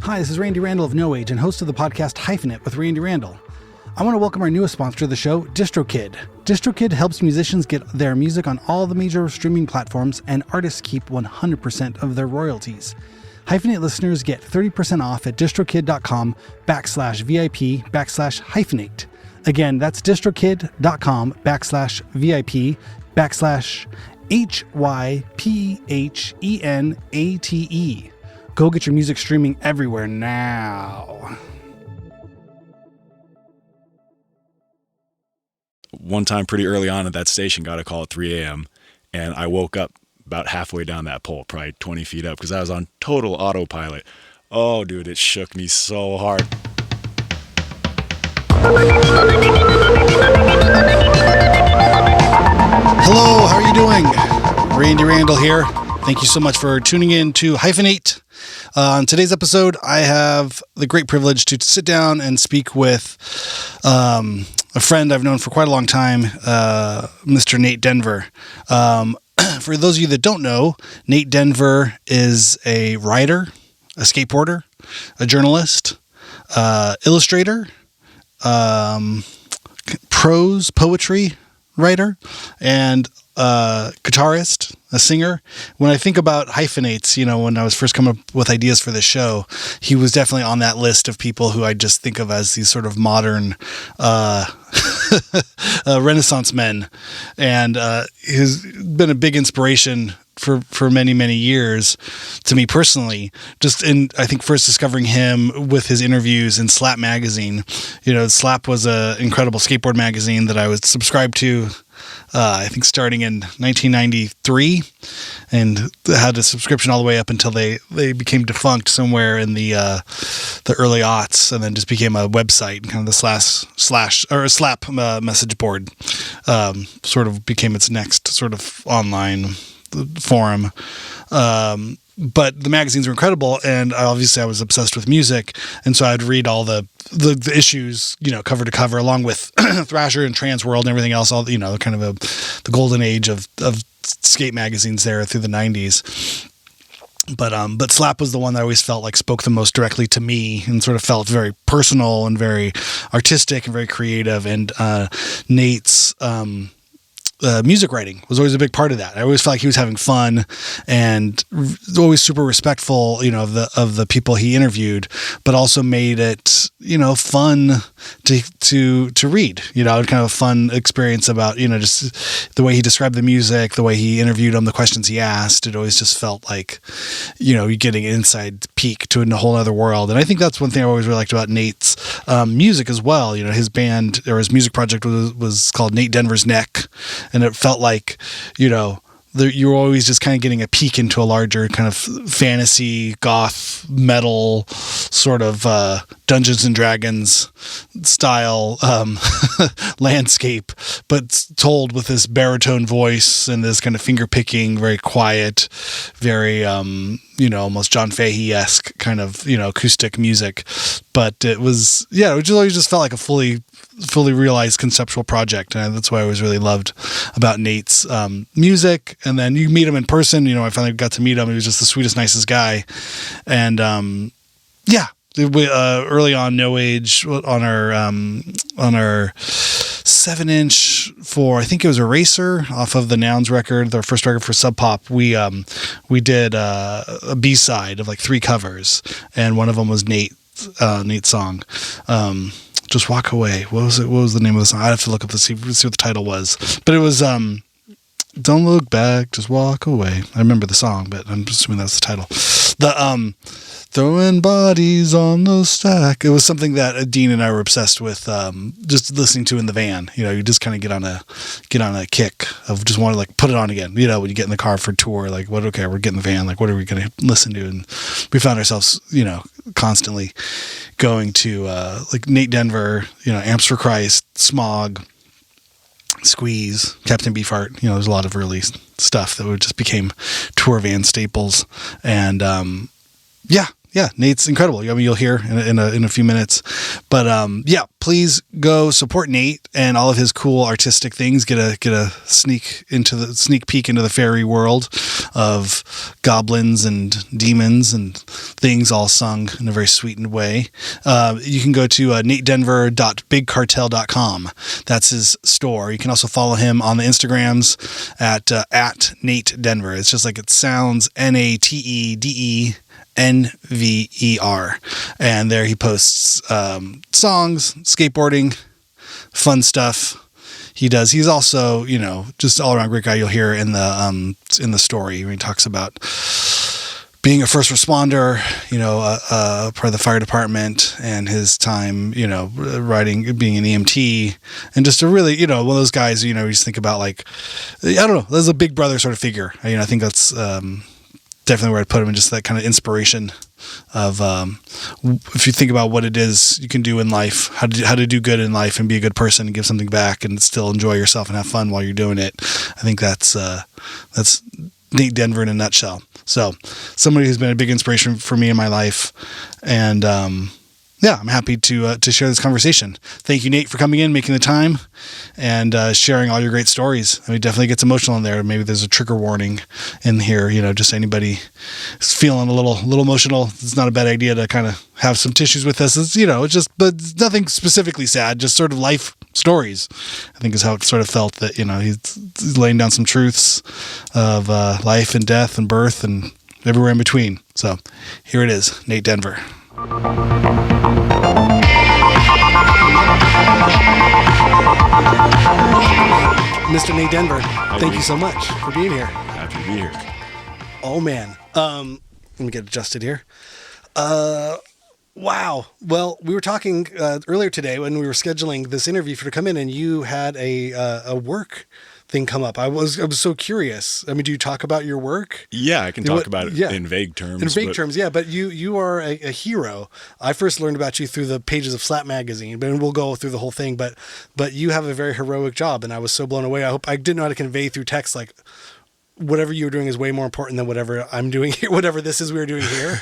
Hi, this is Randy Randall of No Age and host of the podcast Hyphenate with Randy Randall. I want to welcome our newest sponsor of the show, DistroKid. DistroKid helps musicians get their music on all the major streaming platforms, and artists keep 100% of their royalties. Hyphenate listeners get 30% off at distrokid.com/VIP/hyphenate. Again, that's distrokid.com/VIP/HYPHENATE. Go get your music streaming everywhere now. One time pretty early on at that station, got a call at 3 a.m. and I woke up about halfway down that pole, probably 20 feet up, because I was on total autopilot. Oh, dude, it shook me so hard. Hello, how are you doing? Randy Randall here. Thank you so much for tuning in to Hyphenate. On today's episode, I have the great privilege to sit down and speak with a friend I've known for quite a long time, Mr. Nate Denver. For those of you that don't know, Nate Denver is a writer, a skateboarder, a journalist, illustrator, prose, poetry writer, and guitarist, a singer. When I think about hyphenates, when I was first coming up with ideas for this show, he was definitely on that list of people who I just think of as these sort of modern Renaissance men. And he's been a big inspiration for many, many years to me personally, just in, I think, first discovering him with his interviews in Slap magazine. Slap was an incredible skateboard magazine that I was subscribed to, I think starting in 1993, and had a subscription all the way up until they became defunct somewhere in the early aughts, and then just became a website, kind of the Slap message board, sort of became its next sort of online forum. But the magazines were incredible, and obviously I was obsessed with music, and so I'd read all the issues, cover to cover, along with Thrasher and Trans World and everything else, all kind of the golden age of skate magazines there through the 90s. But Slap was the one that I always felt like spoke the most directly to me, and sort of felt very personal and very artistic and very creative. And Nate's music writing was always a big part of that. I always felt like he was having fun and always super respectful, of the people he interviewed, but also made it, fun to read, kind of a fun experience about, just the way he described the music, the way he interviewed them, the questions he asked. It always just felt like, you're getting an inside peek to a whole other world. And I think that's one thing I always really liked about Nate's music as well. His band, or his music project was called Nate Denver's Neck. And it felt like, you were always just kind of getting a peek into a larger kind of fantasy, goth, metal, sort of Dungeons and Dragons style landscape, but told with this baritone voice and this kind of finger picking, very quiet, very, almost John Fahey-esque kind of, acoustic music. But it was, it always just felt like a fully realized conceptual project. And that's what I always really loved about Nate's music. And then you meet him in person, I finally got to meet him. He was just the sweetest, nicest guy. And early on, No Age, on our 7-inch for, I think it was Eraser off of the Nouns record, their first record for Sub Pop. We did a B-side of like 3 covers, and one of them was Nate's song. Just Walk Away. What was it? What was the name of the song? I'd have to look up to see what the title was. But it was Don't Look Back, Just Walk Away. I remember the song, but I'm assuming that's the title. The Throwing Bodies on the Stack. It was something that Dean and I were obsessed with, just listening to in the van. You just kind of get on a kick of just want to like put it on again. When you get in the car for a tour, like we're getting in the van, like what are we going to listen to? And we found ourselves, constantly going to like Nate Denver, Amps for Christ, Smog, Squeeze, Captain Beefheart. There's a lot of early stuff that just became tour van staples. And yeah, Nate's incredible. I mean, you'll hear in a few minutes, but yeah, please go support Nate and all of his cool artistic things. Get a sneak peek into the fairy world of goblins and demons and things, all sung in a very sweetened way. You can go to natedenver.bigcartel.com. That's his store. You can also follow him on the Instagrams at Nate Denver. It's just like it sounds, NATEDENVER, and there he posts songs, skateboarding, fun stuff. He's also, just all around great guy. You'll hear in the story when he talks about being a first responder, part of the fire department, and his time, being an EMT, and just a really, one of those guys, you just think about, like, I don't know, there's a big brother sort of figure. I think that's definitely where I'd put him, in just that kind of inspiration of, if you think about what it is you can do in life, how to do good in life and be a good person and give something back and still enjoy yourself and have fun while you're doing it. I think that's Nate Denver in a nutshell. So somebody who's been a big inspiration for me in my life. And, yeah, I'm happy to share this conversation. Thank you, Nate, for coming in, making the time, and sharing all your great stories. I mean, it definitely gets emotional in there. Maybe there's a trigger warning in here. Just anybody who's feeling a little emotional. It's not a bad idea to kind of have some tissues with us. It's but nothing specifically sad. Just sort of life stories, I think, is how it sort of felt. That he's laying down some truths of life and death and birth and everywhere in between. So here it is, Nate Denver. Mr. Nate Denver, thank you so much for being here. Happy to be here. Oh, man. Let me get adjusted here. Wow. Well, we were talking earlier today when we were scheduling this interview for you to come in, and you had a work thing come up. I was so curious. I mean, do you talk about your work? Yeah, I can talk about it in vague terms. In vague terms, yeah. But you are a hero. I first learned about you through the pages of Slap Magazine, but we'll go through the whole thing. But you have a very heroic job, and I was so blown away. I didn't know how to convey through text, like, whatever you were doing is way more important than whatever I'm doing here, whatever this is we're doing here.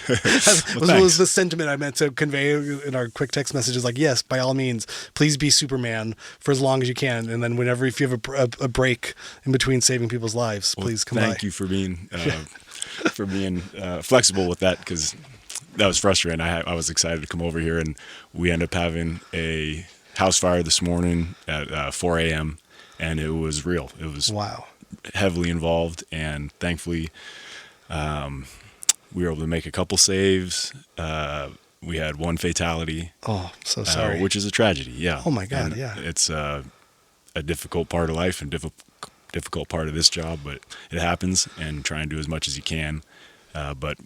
was the sentiment I meant to convey in our quick text messages. Like, yes, by all means, please be Superman for as long as you can. And then if you have a break in between saving people's lives, please come by. Thank you for being, flexible with that, because that was frustrating. I was excited to come over here, and we ended up having a house fire this morning at 4 a.m. and it was real. It was wow. Heavily involved, and thankfully we were able to make a couple saves. We had one fatality. Oh, so sorry. Which is a tragedy. Yeah. Oh my God. And yeah. It's a difficult part of life and difficult part of this job, but it happens, and try and do as much as you can. But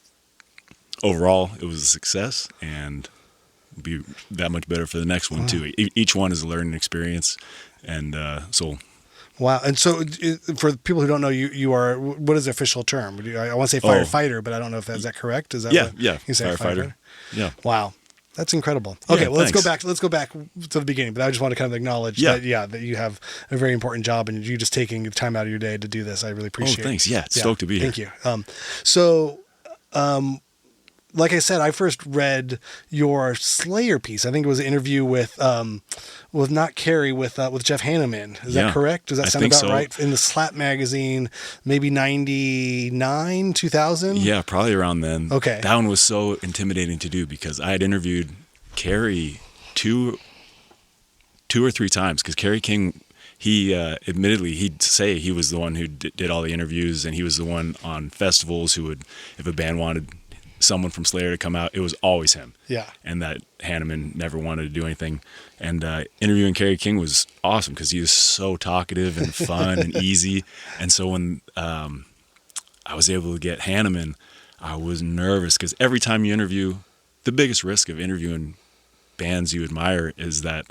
overall, it was a success, and be that much better for the next one too. Each one is a learning experience, and so. Wow. And so for people who don't know, you are, what is the official term? I want to say firefighter, but I don't know if is that correct? Is that yeah, what yeah, you say? Firefighter. Yeah. Wow. That's incredible. Okay, yeah, well, let's go back to the beginning, but I just want to kind of acknowledge that you have a very important job, and you just taking the time out of your day to do this. I really appreciate it. Oh, thanks. Yeah, stoked to be here. Thank you. Like I said, I first read your Slayer piece. I think it was an interview with not Carrie, with Jeff Hanneman. Is that correct? Does that sound about right? In the Slap magazine, maybe 99, 2000? Yeah, probably around then. Okay. That one was so intimidating to do, because I had interviewed Carrie two or three times, because Carrie King, he admittedly, he'd say he was the one who did all the interviews, and he was the one on festivals who would, if a band wanted someone from Slayer to come out, it was always him. Yeah. And that Hanneman never wanted to do anything. And interviewing Carrie King was awesome, because he was so talkative and fun and easy. And so when I was able to get Hanneman, I was nervous, because every time you interview, the biggest risk of interviewing bands you admire is that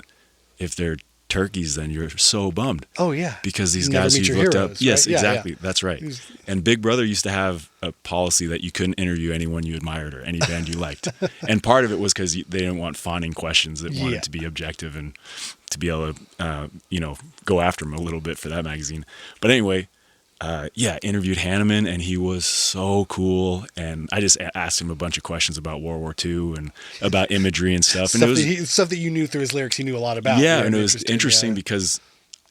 if they're turkeys, then you're so bummed. Oh yeah, because these guys who you've looked up. Yes, right? exactly. Yeah. That's right. And Big Brother used to have a policy that you couldn't interview anyone you admired or any band you liked. And part of it was because they didn't want fawning questions, that wanted to be objective and to be able to go after them a little bit for that magazine. But anyway, interviewed Hanneman, and he was so cool. And I just asked him a bunch of questions about World War II and about imagery and stuff. And stuff that you knew through his lyrics, he knew a lot about. Yeah, and it was interesting because,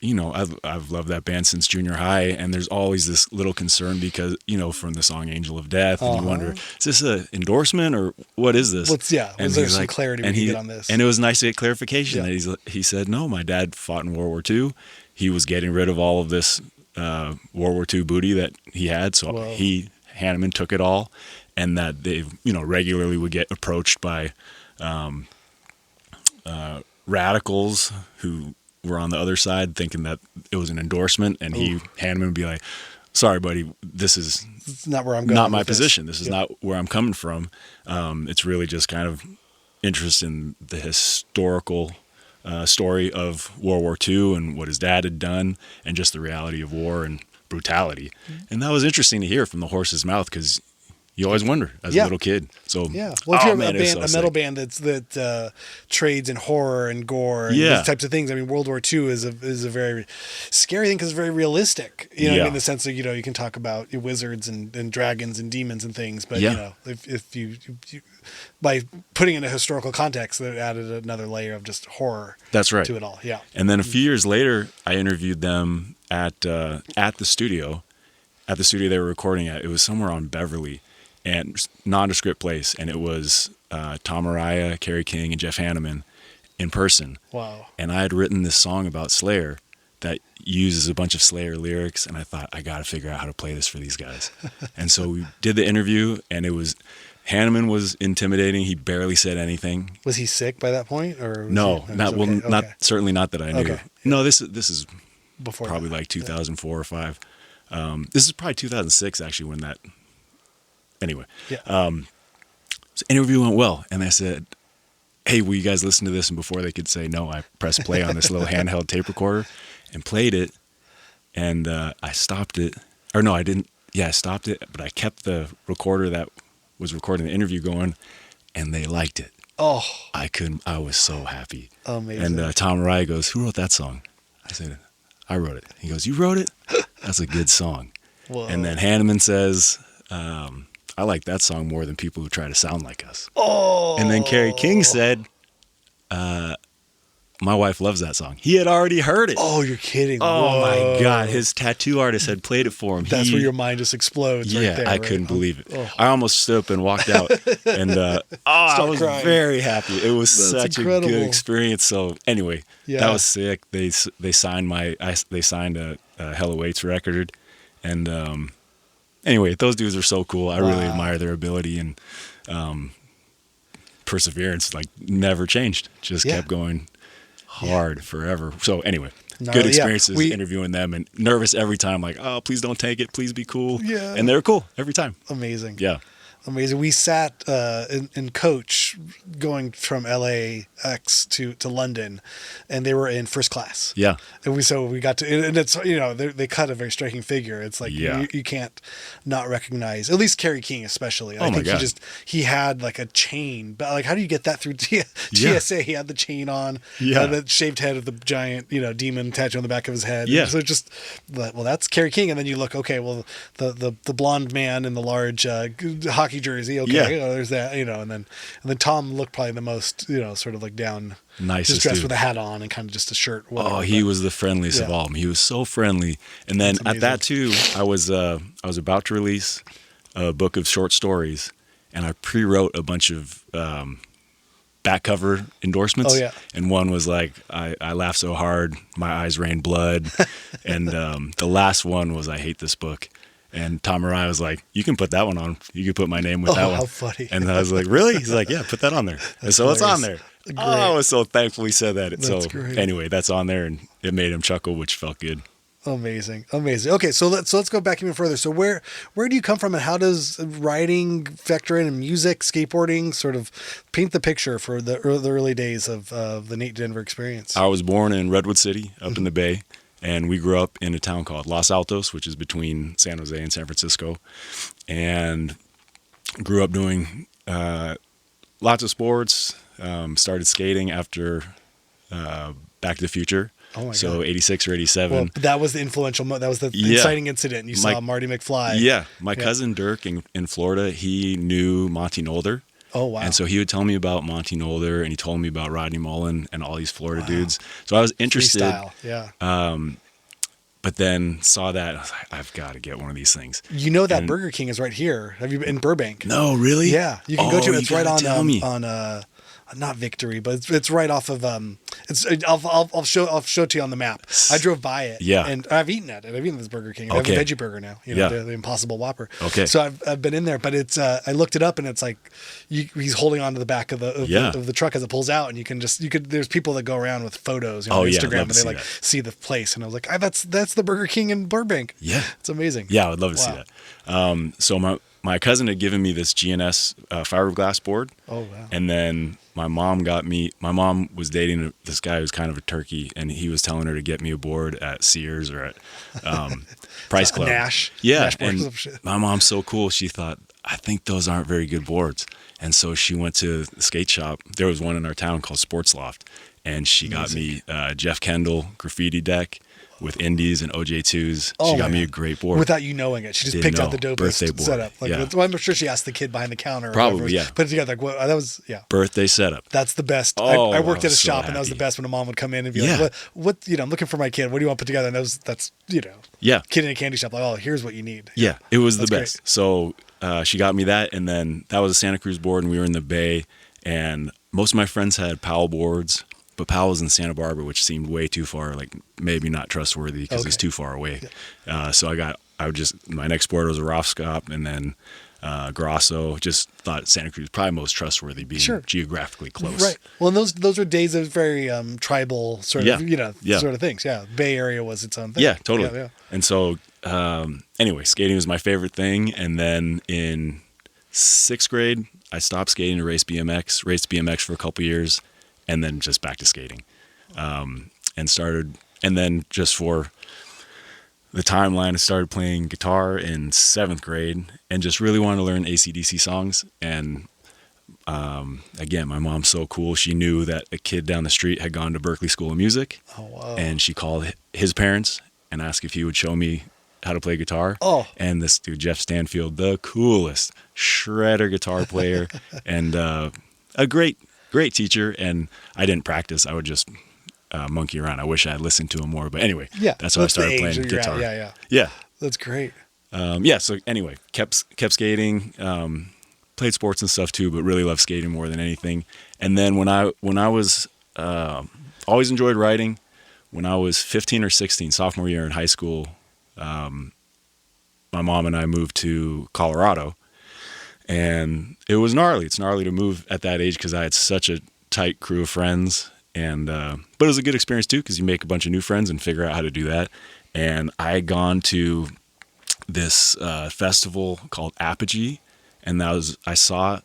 I've loved that band since junior high, and there's always this little concern because, from the song Angel of Death, and you wonder, is this an endorsement or what is this? Was there some clarity we can get on this? And it was nice to get clarification. Yeah. That he said, no, my dad fought in World War II. He was getting rid of all of this World War II booty that he had, so Hanneman took it all, and that they, regularly would get approached by radicals who were on the other side thinking that it was an endorsement, and Hanneman would be like, sorry, buddy, it's not where I'm going. Not my position. This is not where I'm coming from. It's really just kind of interest in the historical story of World War II and what his dad had done, and just the reality of war and brutality. And that was interesting to hear from the horse's mouth, because you always wonder as a little kid. So well, if you're a metal band that trades in horror and gore and these types of things, I mean, World War II is a very scary thing because it's very realistic. In the sense that you can talk about wizards and dragons and demons and things, but if you by putting it in a historical context, that added another layer of just horror. That's right. To it all. Yeah. And then a few years later, I interviewed them at the studio. At the studio they were recording at. It was somewhere on Beverly. And nondescript place, and it was Tom Araya, Kerry King, and Jeff Hanneman in person. Wow. And I had written this song about Slayer that uses a bunch of Slayer lyrics, and I thought, I got to figure out how to play this for these guys. And so we did the interview, and Hanneman was intimidating. He barely said anything. Was he sick by that point? Or no, certainly not that I knew. Okay. No, this is before probably like 2004 or 5. This is probably 2006, actually, when that... Anyway, so interview went well, and I said, hey, will you guys listen to this? And before they could say no, I pressed play on this little handheld tape recorder and played it, and I stopped it. Or no, I didn't. Yeah, I stopped it, but I kept the recorder that was recording the interview going, and they liked it. Oh. I was so happy. Amazing. And Tom Rye goes, who wrote that song? I said, I wrote it. He goes, you wrote it? That's a good song. Whoa. And then Hanneman says... I like that song more than people who try to sound like us. Oh. And then Kerry King said, my wife loves that song. He had already heard it. Oh, you're kidding. Oh, my God. His tattoo artist had played it for him. That's where your mind just explodes right there. I couldn't believe it. Oh. I almost stood up and walked out. And I was very happy. It was such incredible. A good experience. So anyway, that was sick. They signed a Hell Awaits record. And anyway, those dudes are so cool. I really admire their ability and perseverance. Like, never changed. Just kept going hard forever. So anyway, good experiences interviewing them, and nervous every time. Like, oh, please don't take it. Please be cool. Yeah. And they're cool every time. Amazing. Yeah. Amazing. We sat in coach going from LAX to London, and they were in first class. Yeah. And we got to, and it's, they cut a very striking figure. It's like, you can't not recognize, at least Kerry King especially. I think he had like a chain, but like, how do you get that through TSA? He had the chain on, the shaved head of the giant, demon tattoo on the back of his head. Yeah. So just, well, that's Kerry King. And then you look, okay, well, the blonde man in the large hockey jersey, there's that, and then Tom looked probably the most, sort of like down, nicest, just dressed dude. with a hat on and kind of just a shirt. Whatever, he was the friendliest of all. He was so friendly. And then at that too, I was about to release a book of short stories, and I pre-wrote a bunch of back cover endorsements. And one was like, I laughed so hard, my eyes rained blood. And the last one was, I hate this book. And Tom Araya was like, you can put that one on. You can put my name with that one. How funny. And I was like, really? He's like, yeah, put that on there. And so hilarious. It's on there. Great. Oh, I was so thankful he said that. That's great. Anyway, that's on there, and it made him chuckle, which felt good. Amazing. Okay, so let's go back even further. So where do you come from, and how does writing factor in, and music, skateboarding, sort of paint the picture for the early days of the Nate Denver experience? I was born in Redwood City, up in the Bay. And we grew up in a town called Los Altos, which is between San Jose and San Francisco, and grew up doing lots of sports. Started skating after Back to the Future. Oh my so God. 86 or 87. Well, that was the influential. That was the inciting incident. You saw Marty McFly. Yeah, my cousin Dirk in Florida, he knew Monty Nolder. Oh wow. And so he would tell me about Monty Nolder, and he told me about Rodney Mullen and all these Florida dudes. So I was interested. Freestyle. Yeah. But then saw that, and I was like, I've got to get one of these things. You know that Burger King is right here. Have you been in Burbank? No, really? Yeah, you can go to it. It's right on not Victory, but it's right off of I'll show it to you on the map. I drove by it. Yeah. And I've eaten at it. I've eaten this Burger King. I have a veggie burger now. The Impossible Whopper. Okay. So I've been in there, but it's I looked it up, and it's like he's holding onto the back of the truck as it pulls out, and you can there's people that go around with photos on Instagram, and they see the place, and I was like, that's the Burger King in Burbank. Yeah. It's amazing. Yeah, I would love to see that. So my cousin had given me this GNS fiberglass board. Oh wow. And then my mom was dating this guy who's kind of a turkey, and he was telling her to get me a board at Sears or at Price Club. Nash. Yeah. Nash and my mom's so cool. She thought, I think those aren't very good boards. And so she went to the skate shop. There was one in our town called Sports Loft. And she got me Jeff Kendall graffiti deck with Indies and OJ2s. She got me a great board. Without you knowing it. She just picked out the dopest birthday board. Setup. Well, I'm sure she asked the kid behind the counter. Probably, yeah. Put it together. That was, birthday setup. That's the best. Oh, I worked at a shop, and that was the best when a mom would come in and be like, what, I'm looking for my kid. What do you want put together? And that's kid in a candy shop. Like, oh, here's what you need. Yeah, it was the best. Great. So she got me that, and then that was a Santa Cruz board, and we were in the Bay, and most of my friends had Powell boards. But Powell was in Santa Barbara, which seemed way too far, like maybe not trustworthy because it's too far away. Yeah. So my next board was a Rofscop, and then Grosso. Just thought Santa Cruz was probably most trustworthy, being geographically close. Right. Well, and those were days of very tribal sort of sort of things. Yeah. Bay Area was its own thing. Yeah, totally. Yeah. And so anyway, skating was my favorite thing, and then in 6th grade, I stopped skating to raced BMX for a couple years. And then just back to skating, and then just for the timeline, I started playing guitar in 7th grade and just really wanted to learn AC/DC songs. And again, my mom's so cool. She knew that a kid down the street had gone to Berklee School of Music. Oh, wow. And she called his parents and asked if he would show me how to play guitar. Oh. And this dude, Jeff Stanfield, the coolest shredder guitar player and a great teacher, and I didn't practice. I would just monkey around. I wish I had listened to him more, but anyway, that's how I started playing guitar. Yeah. That's great. So anyway, kept skating, played sports and stuff too, but really loved skating more than anything. And then when I was always enjoyed writing. When I was 15 or 16, sophomore year in high school, my mom and I moved to Colorado. And it was gnarly. It's gnarly to move at that age because I had such a tight crew of friends. And but it was a good experience too because you make a bunch of new friends and figure out how to do that. And I had gone to this festival called Apogee, and I saw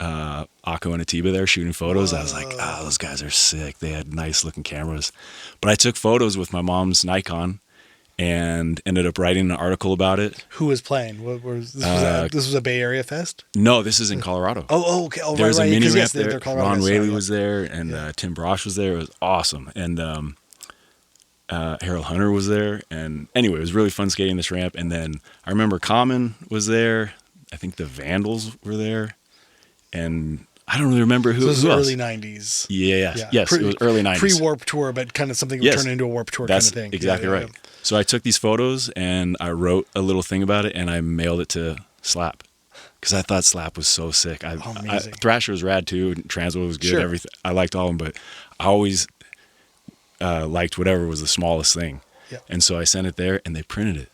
Akko and Atiba there shooting photos. Whoa. I was like, those guys are sick. They had nice looking cameras. But I took photos with my mom's Nikon. And ended up writing an article about it. Who was playing? This was a Bay Area fest? No, this is in Colorado. Oh, okay. Oh, there was a mini ramp there. Ron Whaley was there, and Tim Brosh was there. It was awesome. And Harold Hunter was there. And anyway, it was really fun skating this ramp. And then I remember Common was there. I think the Vandals were there. And I don't really remember who. So this was else. Early 90s. Yes, it was early 90s. Pre-Warp Tour, but kind of something that would turn into a Warp Tour kind of thing. Exactly right. Yeah. So I took these photos and I wrote a little thing about it and I mailed it to Slap because I thought Slap was so sick. Thrasher was rad too. Transworld was good. Sure. Everything. I liked all of them, but I always liked whatever was the smallest thing. Yep. And so I sent it there and they printed it.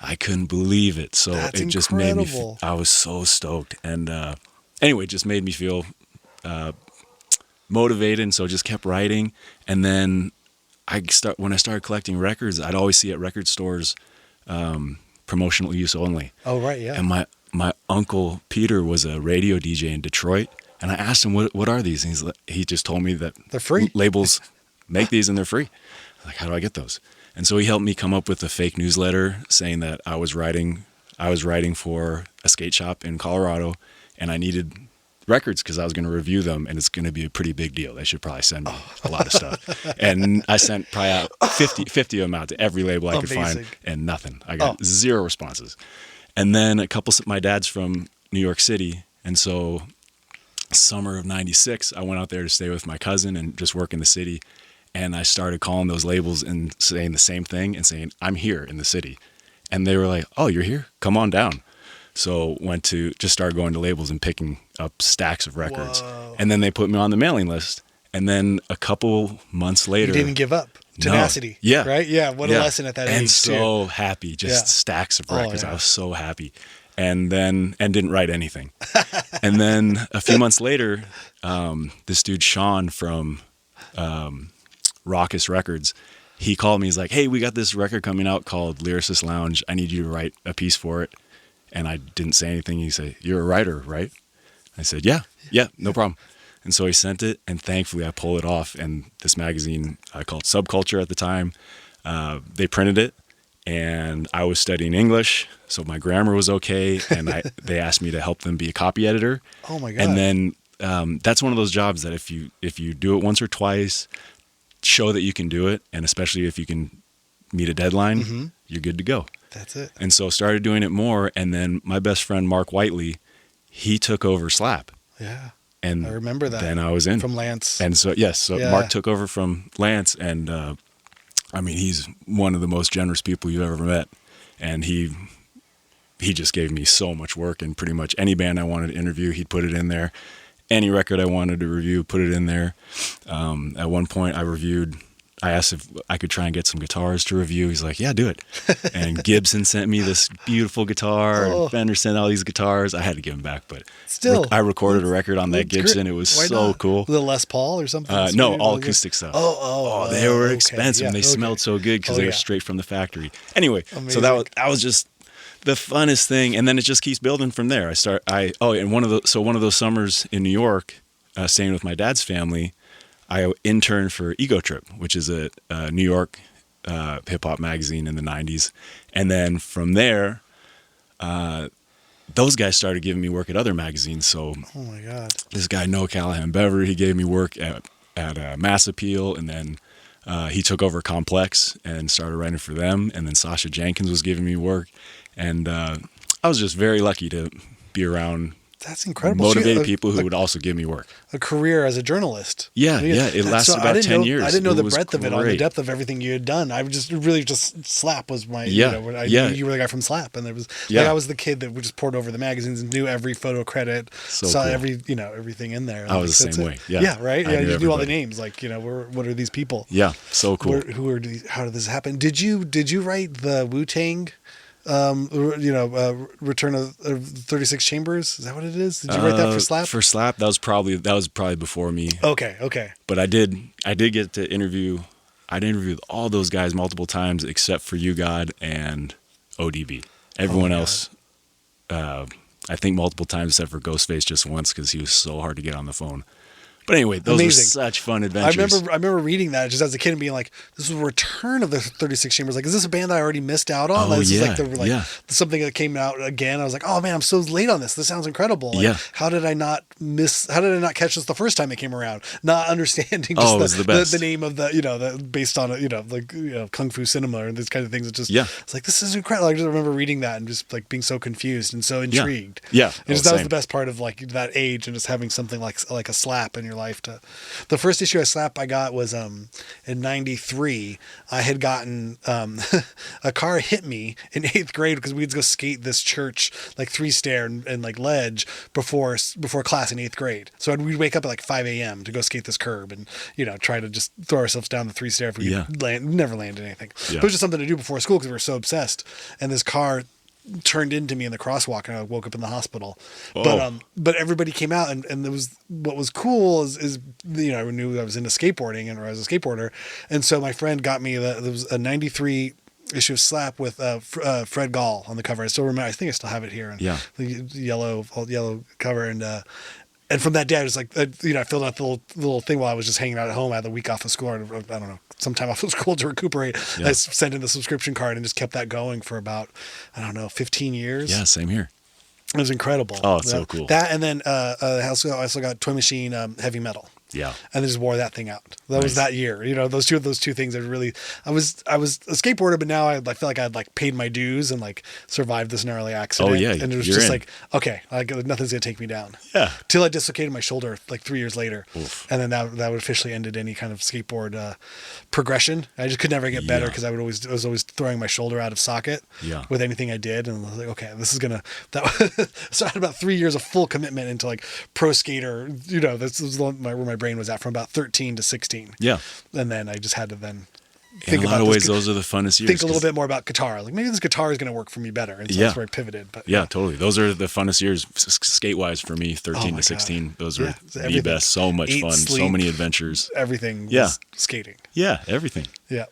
I couldn't believe it. So That's it just incredible. made me. I was so stoked. And anyway, it just made me feel motivated. And so just kept writing. And then when I started collecting records, I'd always see at record stores promotional use only. Oh, right, yeah. And my uncle Peter was a radio DJ in Detroit, and I asked him, what are these? And he just told me that they're free. Labels make these and they're free. I was like, how do I get those? And so he helped me come up with a fake newsletter saying that I was writing for a skate shop in Colorado, and I needed records because I was going to review them, and it's going to be a pretty big deal. They should probably send me a lot of stuff. And I sent probably out 50 of them out to every label I could find, and nothing. I got 0 responses. And then my dad's from New York City, and so summer of '96, I went out there to stay with my cousin and just work in the city. And I started calling those labels and saying the same thing and saying, I'm here in the city. And they were like, oh, you're here? Come on down. So started going to labels and picking up stacks of records. Whoa. And then they put me on the mailing list. And then a couple months later. You didn't give up. Tenacity. No. Yeah. Right? Yeah. What a lesson at that age. And so happy. Just stacks of records. I was so happy. And didn't write anything. And then a few months later, this dude, Sean from Raucous Records, he called me. He's like, hey, we got this record coming out called Lyricist Lounge. I need you to write a piece for it. And I didn't say anything. He said, you're a writer, right? I said, yeah, no problem. And so he sent it, and thankfully I pulled it off. And this magazine called Subculture at the time, they printed it, and I was studying English, so my grammar was okay. And they asked me to help them be a copy editor. Oh my God. And then that's one of those jobs that if you do it once or twice, show that you can do it, and especially if you can meet a deadline, you're good to go. That's it. And so started doing it more, and then my best friend Mark Whiteley, he took over Slap. Yeah. And I remember that. Then I was in. From Lance. And so Mark took over from Lance, and I mean, he's one of the most generous people you've ever met, and he just gave me so much work, and pretty much any band I wanted to interview, he'd put it in there. Any record I wanted to review, put it in there. At one point, I asked if I could try and get some guitars to review. He's like, yeah, do it. And Gibson sent me this beautiful guitar, and Fender sent all these guitars. I had to give them back, but still, I recorded a record on that Gibson. Great. It was so cool. The Les Paul or something? No, all acoustic stuff. They were expensive, and they smelled so good because they were straight from the factory. Anyway, amazing. So that was just the funnest thing, and then it just keeps building from there. And one of those summers in New York, staying with my dad's family, I interned for Ego Trip, which is a New York hip hop magazine in the '90s, and then from there, those guys started giving me work at other magazines. So, oh my God, this guy Noah Callahan Bever, he gave me work at Mass Appeal, and then he took over Complex and started writing for them, and then Sasha Jenkins was giving me work. And I was just very lucky to be around That's incredible. Motivated people who would also give me work. A career as a journalist. Yeah, I mean, yeah. It lasted about 10 years. I didn't know the breadth of it, all the depth of everything you had done. I just really just Slap was my, you know, you were the guy from Slap. And there was, like, I was the kid that would just poured over the magazines and knew every photo credit, saw every, you know, everything in there. I was the same way. Yeah. Yeah, right? Yeah, you knew all the names. Like, you know, what are these people? Yeah, so cool. Who are these, how did this happen? Did you write the Wu-Tang Return of 36 Chambers? Is that what it is? Did you write that for Slap? For Slap, that was probably before me. Okay. But I did get to interview. I'd interviewed all those guys multiple times except for You God and ODB. Everyone else, I think multiple times except for Ghostface just once because he was so hard to get on the phone. But anyway, those were such fun adventures. I remember reading that just as a kid and being like, "This is a return of the 36 Chambers. Like, is this a band that I already missed out on? This is something that came out again. I was like, oh man, I'm so late on this. This sounds incredible. Like, how did I not catch this the first time it came around? Not understanding just the name of the based on Kung Fu Cinema and these kind of things. It's just it's like, this is incredible. I just remember reading that and just like being so confused and so intrigued. Yeah. And that was the best part of like that age and just having something like a Slap in your life. The first issue of Slap I got was in '93. I had gotten a car hit me in 8th grade because we'd go skate this church like 3-stair and like ledge before class in 8th grade. So we'd wake up at like 5 a.m. to go skate this curb and try to just throw ourselves down the 3-stair if we never landed anything. But it was just something to do before school because we were so obsessed. And this car turned into me in the crosswalk and I woke up in the hospital. But everybody came out and there was, what was cool is I knew I was into skateboarding or I was a skateboarder. And so my friend got me there was a 93 issue of Slap with Fred Gall on the cover. I still remember, I think I still have it here. The yellow cover. And from that day, I was like, I filled out the little thing while I was just hanging out at home. I had the week off of school, or I don't know, some time off of school to recuperate. I sent in the subscription card and just kept that going for about, 15 years. Yeah, same here. It was incredible. Oh, it's so cool. That, and then I also got Toy Machine Heavy Metal. Yeah. And they just wore that thing out. That was that year. You know, those two things that really, I was a skateboarder, but now I feel like I'd like paid my dues and like survived this gnarly accident. Oh yeah. And it was just like, okay, nothing's going to take me down. Yeah. Till I dislocated my shoulder like 3 years later. Oof. And then that would officially ended any kind of skateboard progression. I just could never get better because I was always throwing my shoulder out of socket with anything I did. And I was like, okay, this is going to, so I had about 3 years of full commitment into like pro skater, you know, this was where my brain was at from about 13 to 16. Yeah. And then I just had to then think in a lot of ways, those are the funnest years. Think a little bit more about guitar. Like maybe this guitar is going to work for me better. And so that's where I pivoted. But yeah, totally. Those are the funnest years skate wise for me, 13 to 16. God. Those were the best. So much fun. Sleep, so many adventures. Everything was skating. Yeah, everything. Yeah.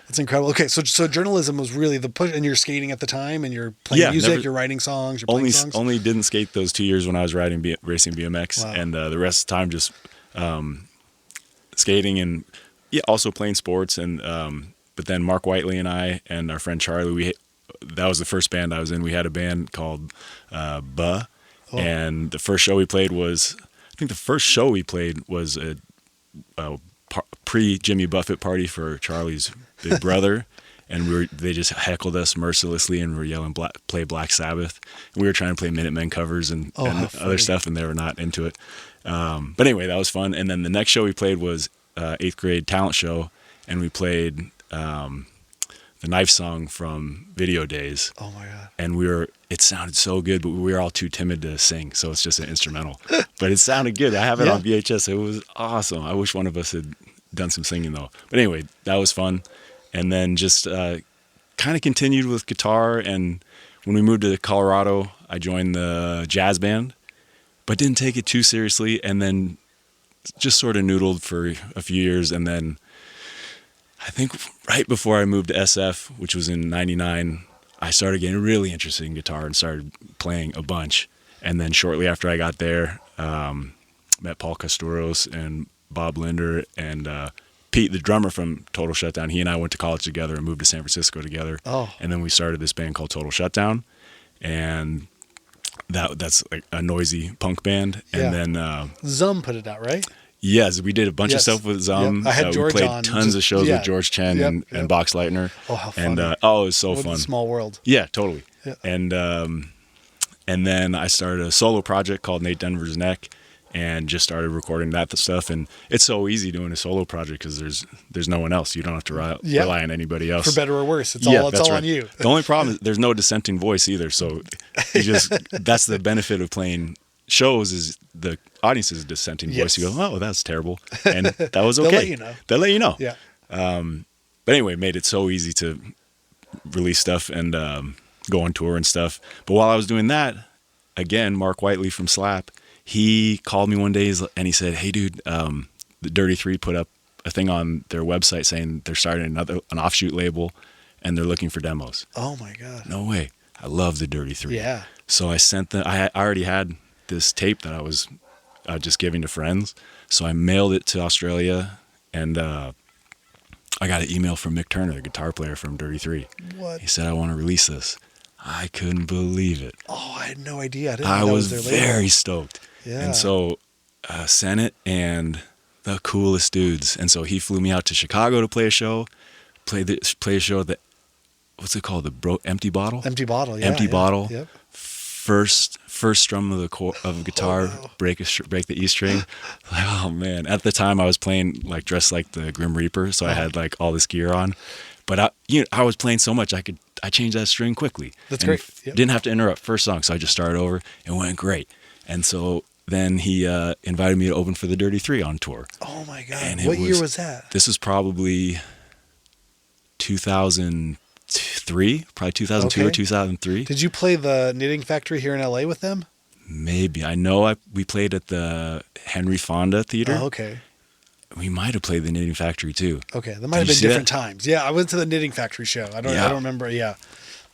That's incredible. Okay, so journalism was really the push, and you're skating at the time, and you're playing music, you're writing songs, you're playing songs? Only didn't skate those 2 years when I was racing BMX, and the rest of the time just skating and also playing sports. And but then Mark Whiteley and I and our friend Charlie, that was the first band I was in. We had a band called Buh, and the first show we played was a pre-Jimmy Buffett party for Charlie's big brother, and they just heckled us mercilessly and were yelling play Black Sabbath, and we were trying to play Minutemen covers and other stuff, and they were not into it. But anyway, that was fun. And then the next show we played was 8th grade talent show, and we played the Knife Song from Video Days. Oh my God. And it sounded so good, but we were all too timid to sing, so it's just an instrumental. But it sounded good. I have it on VHS. It was awesome. I wish one of us had done some singing though. But anyway, that was fun. And then just kind of continued with guitar. And when we moved to Colorado, I joined the jazz band, but didn't take it too seriously. And then just sort of noodled for a few years. And then I think right before I moved to SF, which was in 99, I started getting really interested in guitar and started playing a bunch. And then shortly after I got there, met Paul Kostouros and Bob Linder and Pete, the drummer from Total Shutdown. He and I went to college together and moved to San Francisco together. Oh. And then we started this band called Total Shutdown. And that's like a noisy punk band. And then Zum put it out, right? Yes, we did a bunch of stuff with Zum. Yep. I had George we played on. tons of shows with George Chen and Box Leitner. Oh, how fun. And it was so what fun. A small world. Yeah, totally. Yeah. And then I started a solo project called Nate Denver's Neck, and just started recording that stuff. And it's so easy doing a solo project because there's no one else. You don't have to rely on anybody else. For better or worse, it's all on you. The only problem is there's no dissenting voice either. So that's the benefit of playing shows is the audience's dissenting voice. You go, oh, that's terrible. And that was okay. They'll let you know. Yeah. But anyway, it made it so easy to release stuff and go on tour and stuff. But while I was doing that, again, Mark Whiteley from Slap, he called me one day and he said, hey, dude, the Dirty Three put up a thing on their website saying they're starting an offshoot label and they're looking for demos. Oh, my God. No way. I love the Dirty Three. Yeah. So I sent them. I already had this tape that I was just giving to friends. So I mailed it to Australia, and I got an email from Mick Turner, the guitar player from Dirty Three. What? He said, I want to release this. I couldn't believe it. Oh, I had no idea. I was very stastoked. Yeah. And so sent it, and the coolest dudes. And so he flew me out to Chicago to play a show, play a show at the, what's it called? Empty Bottle? Empty Bottle, yeah. Empty Bottle. Yep. First strum of the guitar, break the E string. Like, oh man! At the time, I was playing like dressed like the Grim Reaper, so I had like all this gear on. But I was playing so much, I changed that string quickly. That's great. Yep. Didn't have to interrupt first song, so I just started over and went great. And so then he invited me to open for the Dirty Three on tour. Oh my God! And what year was that? This was probably 2003, probably 2002 or 2003. Did you play the Knitting Factory here in LA with them? Maybe. I know we played at the Henry Fonda Theater. Oh, okay. We might have played the Knitting Factory too. Okay, that might have been different times. Yeah, I went to the Knitting Factory show. I don't remember. Yeah.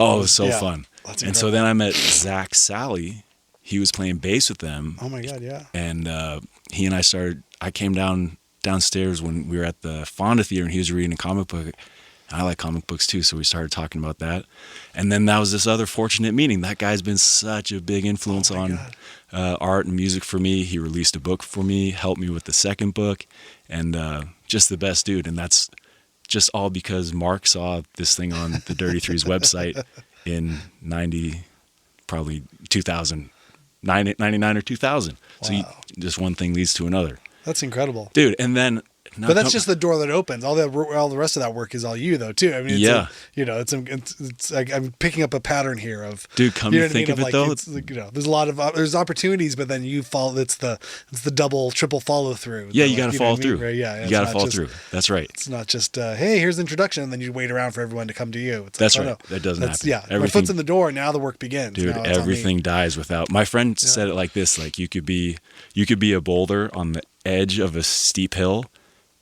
Oh, it was so fun. And so then I met Zach Sally. He was playing bass with them. Oh my God, yeah. And he and I came downstairs when we were at the Fonda Theater, and he was reading a comic book. I like comic books too, so we started talking about that. And then that was this other fortunate meeting. That guy's been such a big influence on art and music for me. He released a book for me, helped me with the second book, and just the best dude. And that's just all because Mark saw this thing on the Dirty Threes website in 2000, 99 or 2000. Wow. So just one thing leads to another. That's incredible. Dude, and then... But that's just the door that opens. All the rest of that work is all you, though, too. I mean, it's like I'm picking up a pattern here of. Dude, come to think of it, though, there's a lot of there's opportunities, but then you follow. It's the double, triple follow through. Yeah, you got to follow through. Right? Yeah, you got to follow through. That's right. It's not just hey, here's the introduction, and then you wait around for everyone to come to you. It's that's like, right. That doesn't happen. Yeah, my foot's in the door, now the work begins. Dude, everything dies without. My friend said it like this: like you could be a boulder on the edge of a steep hill,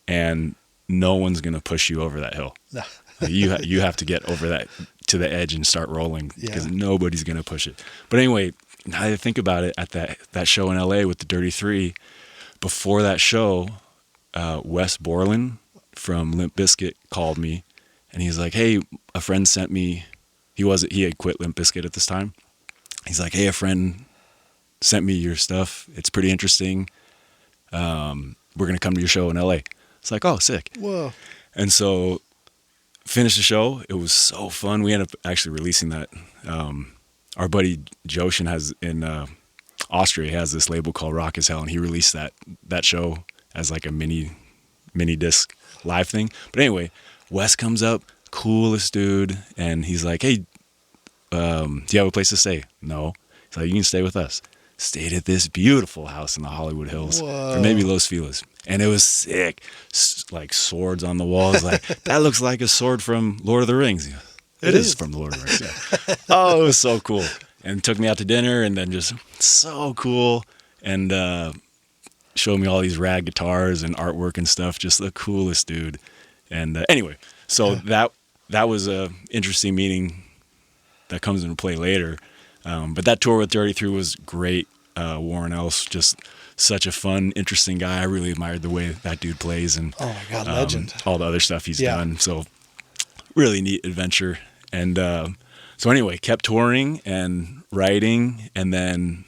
and no one's going to push you over that hill. No. You have to get over that to the edge and start rolling because nobody's going to push it. But anyway, now that I think about it, at that show in LA with the Dirty Three, before that show, Wes Borland from Limp Bizkit called me, and he's like, "Hey, a friend sent me." He had quit Limp Bizkit at this time. He's like, "Hey, a friend sent me your stuff. It's pretty interesting. We're going to come to your show in LA." It's like, oh, sick. Whoa. And so finished the show. It was so fun. We ended up actually releasing that. Our buddy Joshin has in Austria has this label called Rock as Hell, and he released that show as like a mini disc live thing. But anyway, Wes comes up, coolest dude, and he's like, "Hey, do you have a place to stay?" "No." He's like, "You can stay with us." Stayed at this beautiful house in the Hollywood Hills, or maybe Los Feliz, and it was sick. Like swords on the walls, like that looks like a sword from Lord of the Rings. It is from the Lord of the Rings. Yeah. Oh, it was so cool, and took me out to dinner, and then just so cool, and showed me all these rad guitars and artwork and stuff. Just the coolest dude. And anyway, so that was a interesting meeting that comes into play later. But that tour with Dirty Three was great. Warren Ellis, just such a fun, interesting guy. I really admired the way that dude plays, and oh my God, legend. All the other stuff he's done. So really neat adventure. And so anyway, kept touring and writing, and then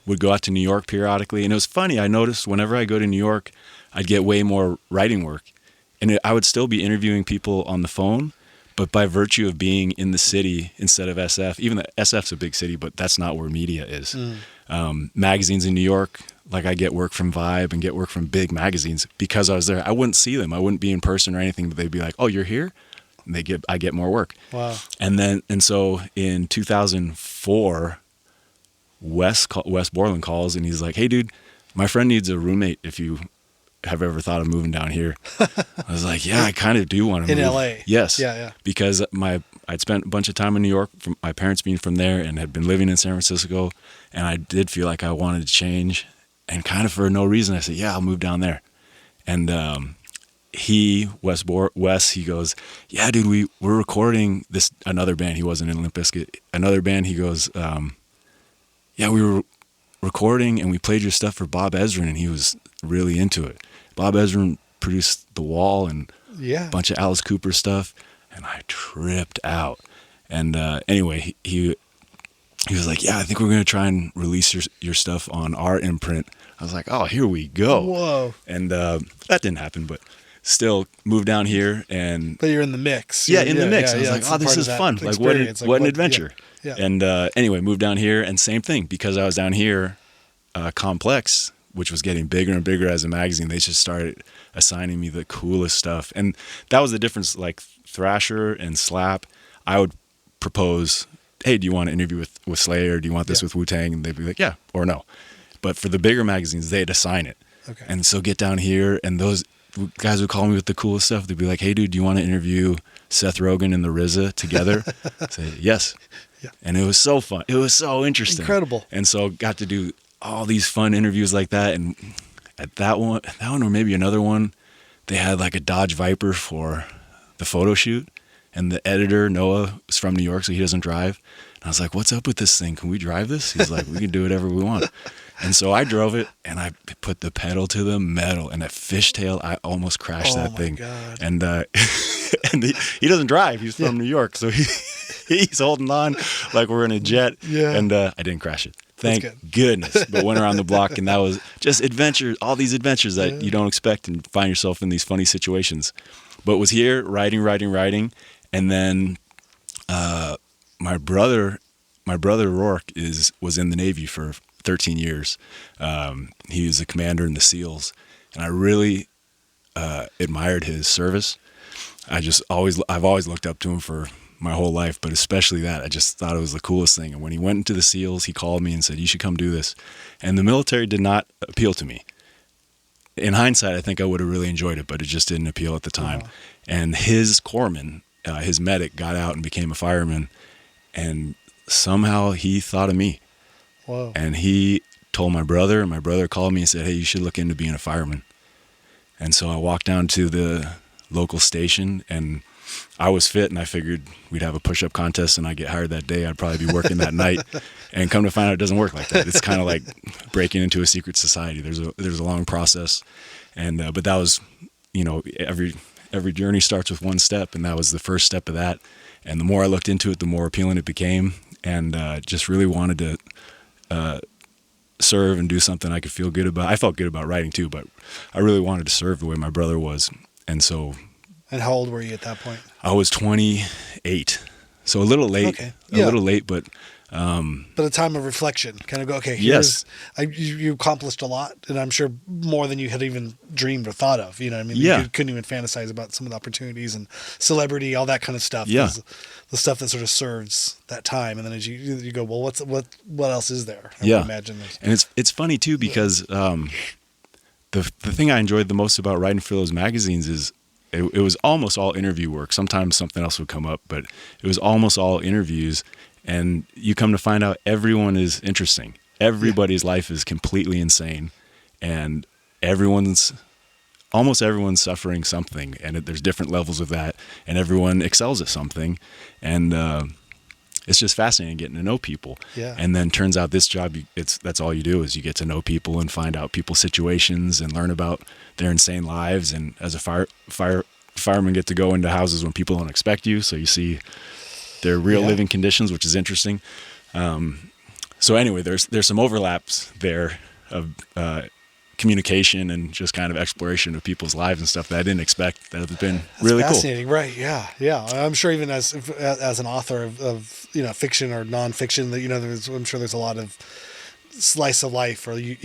would go out to New York periodically. And it was funny. I noticed whenever I go to New York, I'd get way more writing work, and I would still be interviewing people on the phone. But by virtue of being in the city instead of SF, even though SF's a big city, but that's not where media is. Magazines in New York, like I get work from Vibe and get work from big magazines because I was there. I wouldn't see them. I wouldn't be in person or anything, but they'd be like, "Oh, you're here?" And I get more work. Wow. And so in 2004, Wes Borland calls and he's like, "Hey, dude, my friend needs a roommate if you have ever thought of moving down here." I was like, yeah, I kind of do want to move. In LA? Yes. Yeah. Because I'd spent a bunch of time in New York from my parents being from there and had been living in San Francisco, and I did feel like I wanted to change, and kind of for no reason I said, yeah, I'll move down there. And Wes, he goes, "Yeah, dude, we're recording this another band." He wasn't in Limp Bizkit. Another band, he goes, "Yeah, we were recording and we played your stuff for Bob Ezrin, and he was really into it." Bob Ezrin produced The Wall and a bunch of Alice Cooper stuff, and I tripped out. And anyway, he was like, "Yeah, I think we're going to try and release your stuff on our imprint." I was like, "Oh, here we go." Whoa. And that didn't happen, but still moved down here. But you're in the mix. Yeah, in the mix. I was like, "Oh, this is fun. Like, what an adventure." Yeah. And anyway, moved down here, and same thing, because I was down here, Complex, which was getting bigger and bigger as a magazine, they just started assigning me the coolest stuff. And that was the difference. Like Thrasher and Slap, I would propose, "Hey, do you want to interview with Slayer? Do you want this with Wu-Tang?" And they'd be like, "Yeah," or "No." But for the bigger magazines, they'd assign it. Okay. And so get down here, and those guys would call me with the coolest stuff. They'd be like, "Hey, dude, do you want to interview Seth Rogen and the RZA together?" I'd say, "Yes." Yeah. And it was so fun. It was so interesting. Incredible. And so got to do all these fun interviews like that. And at that one or maybe another one, they had like a Dodge Viper for the photo shoot. And the editor, Noah, is from New York, so he doesn't drive. And I was like, "What's up with this thing? Can we drive this?" He's like, "We can do whatever we want." And so I drove it, and I put the pedal to the metal, and that fishtail, I almost crashed that thing. God. And and he doesn't drive. He's from New York, so he's holding on like we're in a jet. Yeah. And I didn't crash it. Thank goodness. But went around the block, and that was just adventure, all these adventures that you don't expect, and find yourself in these funny situations. But was here riding, and then my brother Rourke was in the Navy for 13 years. He was a commander in the SEALs, and I really admired his service. I've always looked up to him for my whole life, but especially that. I just thought it was the coolest thing. And when he went into the SEALs, he called me and said, "You should come do this." And the military did not appeal to me. In hindsight, I think I would have really enjoyed it, but it just didn't appeal at the time. Wow. And his corpsman, his medic, got out and became a fireman, and somehow he thought of me. Whoa. And he told my brother, and my brother called me and said, "Hey, you should look into being a fireman." And so I walked down to the local station, and I was fit, and I figured we'd have a push-up contest, and I'd get hired that day. I'd probably be working that night. And come to find out, it doesn't work like that. It's kind of like breaking into a secret society. There's a long process, and but that was, every journey starts with one step, and that was the first step of that. And the more I looked into it, the more appealing it became, and just really wanted to serve and do something I could feel good about. I felt good about writing too, but I really wanted to serve the way my brother was, and so. And how old were you at that point? I was 28, so a little late. Okay. Yeah. A little late, but a time of reflection. Kind of go, okay. Yes. You accomplished a lot, and I'm sure more than you had even dreamed or thought of. You know what I mean? Yeah. You couldn't even fantasize about some of the opportunities and celebrity, all that kind of stuff. Yeah. The stuff that sort of serves that time, and then as you go, well, what else is there? I would imagine there's. And it's funny too, because the thing I enjoyed the most about writing for those magazines is it was almost all interview work. Sometimes something else would come up, but it was almost all interviews. And you come to find out everyone is interesting. Everybody's life is completely insane, and almost everyone's suffering something, and there's different levels of that, and everyone excels at something. And it's just fascinating getting to know people. Yeah. And then turns out this job, that's all you do is you get to know people and find out people's situations and learn about their insane lives. And as a fireman, get to go into houses when people don't expect you, so you see their real living conditions, which is interesting. So anyway, there's some overlaps there of communication and just kind of exploration of people's lives and stuff that I didn't expect. That has been really fascinating, cool. Right? Yeah. I'm sure even as an author of fiction or nonfiction, that I'm sure there's a lot of slice of life, or you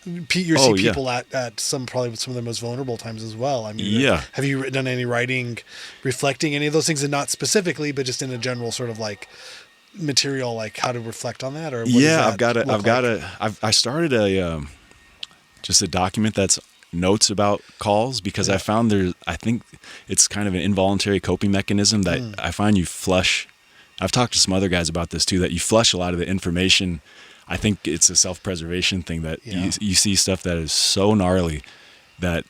see people at some of the most vulnerable times as well. I mean, have you done any writing reflecting any of those things, and not specifically, but just in a general sort of like material, like how to reflect on that? Or I started just a document that's notes about calls, because I found I think it's kind of an involuntary coping mechanism that I find you flush. I've talked to some other guys about this too, that you flush a lot of the information. I think it's a self-preservation thing that you see stuff that is so gnarly that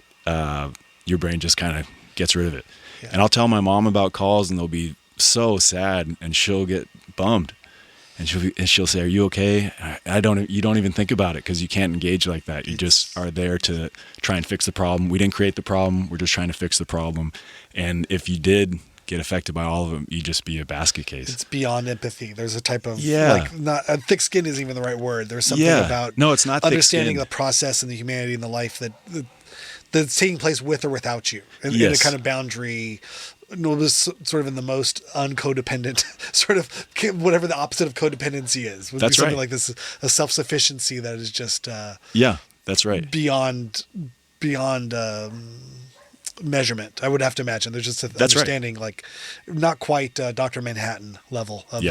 your brain just kind of gets rid of it. Yeah. And I'll tell my mom about calls, and they'll be so sad, and she'll get bummed. And she'll say, "Are you okay?" You don't even think about it, because you can't engage like that. You just are there to try and fix the problem. We didn't create the problem. We're just trying to fix the problem. And if you did get affected by all of them, you'd just be a basket case. It's beyond empathy. There's a type of not thick skin isn't even the right word. There's something about it's not understanding the process and the humanity and the life that's taking place with or without you, in a kind of boundary. Sort of in the most uncodependent sort of whatever the opposite of codependency is. Would that's be something right. like this, a self-sufficiency that is just that's right. Beyond measurement. I would have to imagine there's just an understanding, like not quite Dr. Manhattan level of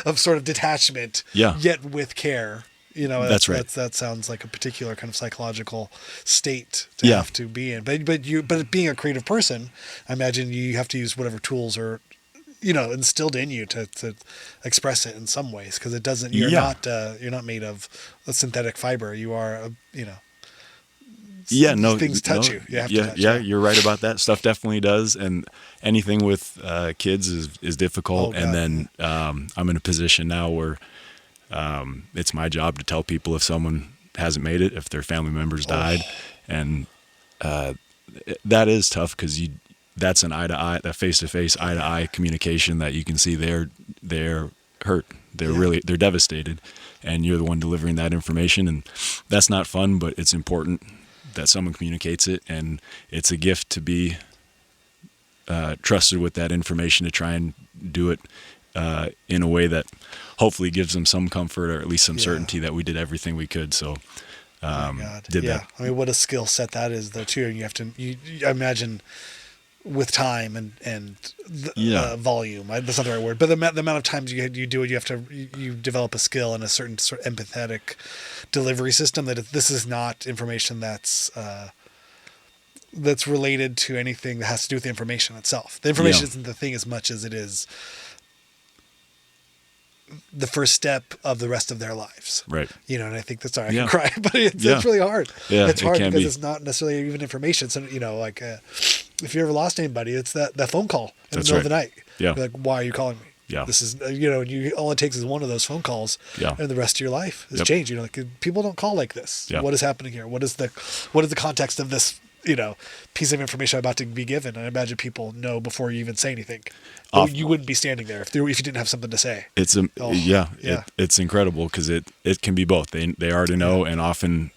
of sort of detachment, yet with care. That's right. That sounds like a particular kind of psychological state to have to be in. But being a creative person, I imagine you have to use whatever tools are, instilled in you to express it in some ways, because it doesn't. You're not made of a synthetic fiber. You are things touch you. You have to touch it. You're right about that. Stuff definitely does, and anything with kids is difficult. And then I'm in a position now where It's my job to tell people if someone hasn't made it, if their family members died. And that is tough because that's an eye-to-eye, a face-to-face, eye-to-eye communication that you can see they're hurt. They're devastated, and you're the one delivering that information, and that's not fun, but it's important that someone communicates it, and it's a gift to be trusted with that information to try and do it in a way that hopefully gives them some comfort or at least some certainty that we did everything we could. So that. I mean, what a skill set that is, though, too. And you have to, I imagine, with time and volume. That's not the right word, but the amount of times you do it, you develop a skill and a certain sort of empathetic delivery system. That this is not information that's related to anything that has to do with the information itself. The information isn't the thing as much as it is the first step of the rest of their lives. Right. And I think that's, sorry, I can cry, but it's really hard. Yeah, it's hard because it's not necessarily even information. So, if you ever lost anybody, it's that phone call in the middle of the night. Yeah. You're like, why are you calling me? Yeah. This is, all it takes is one of those phone calls and the rest of your life has changed. People don't call like this. Yeah. What is happening here? What is the context of this, piece of information about to be given? And I imagine people know before you even say anything. You wouldn't be standing there if you didn't have something to say. It's it's incredible because it can be both. They already know, and often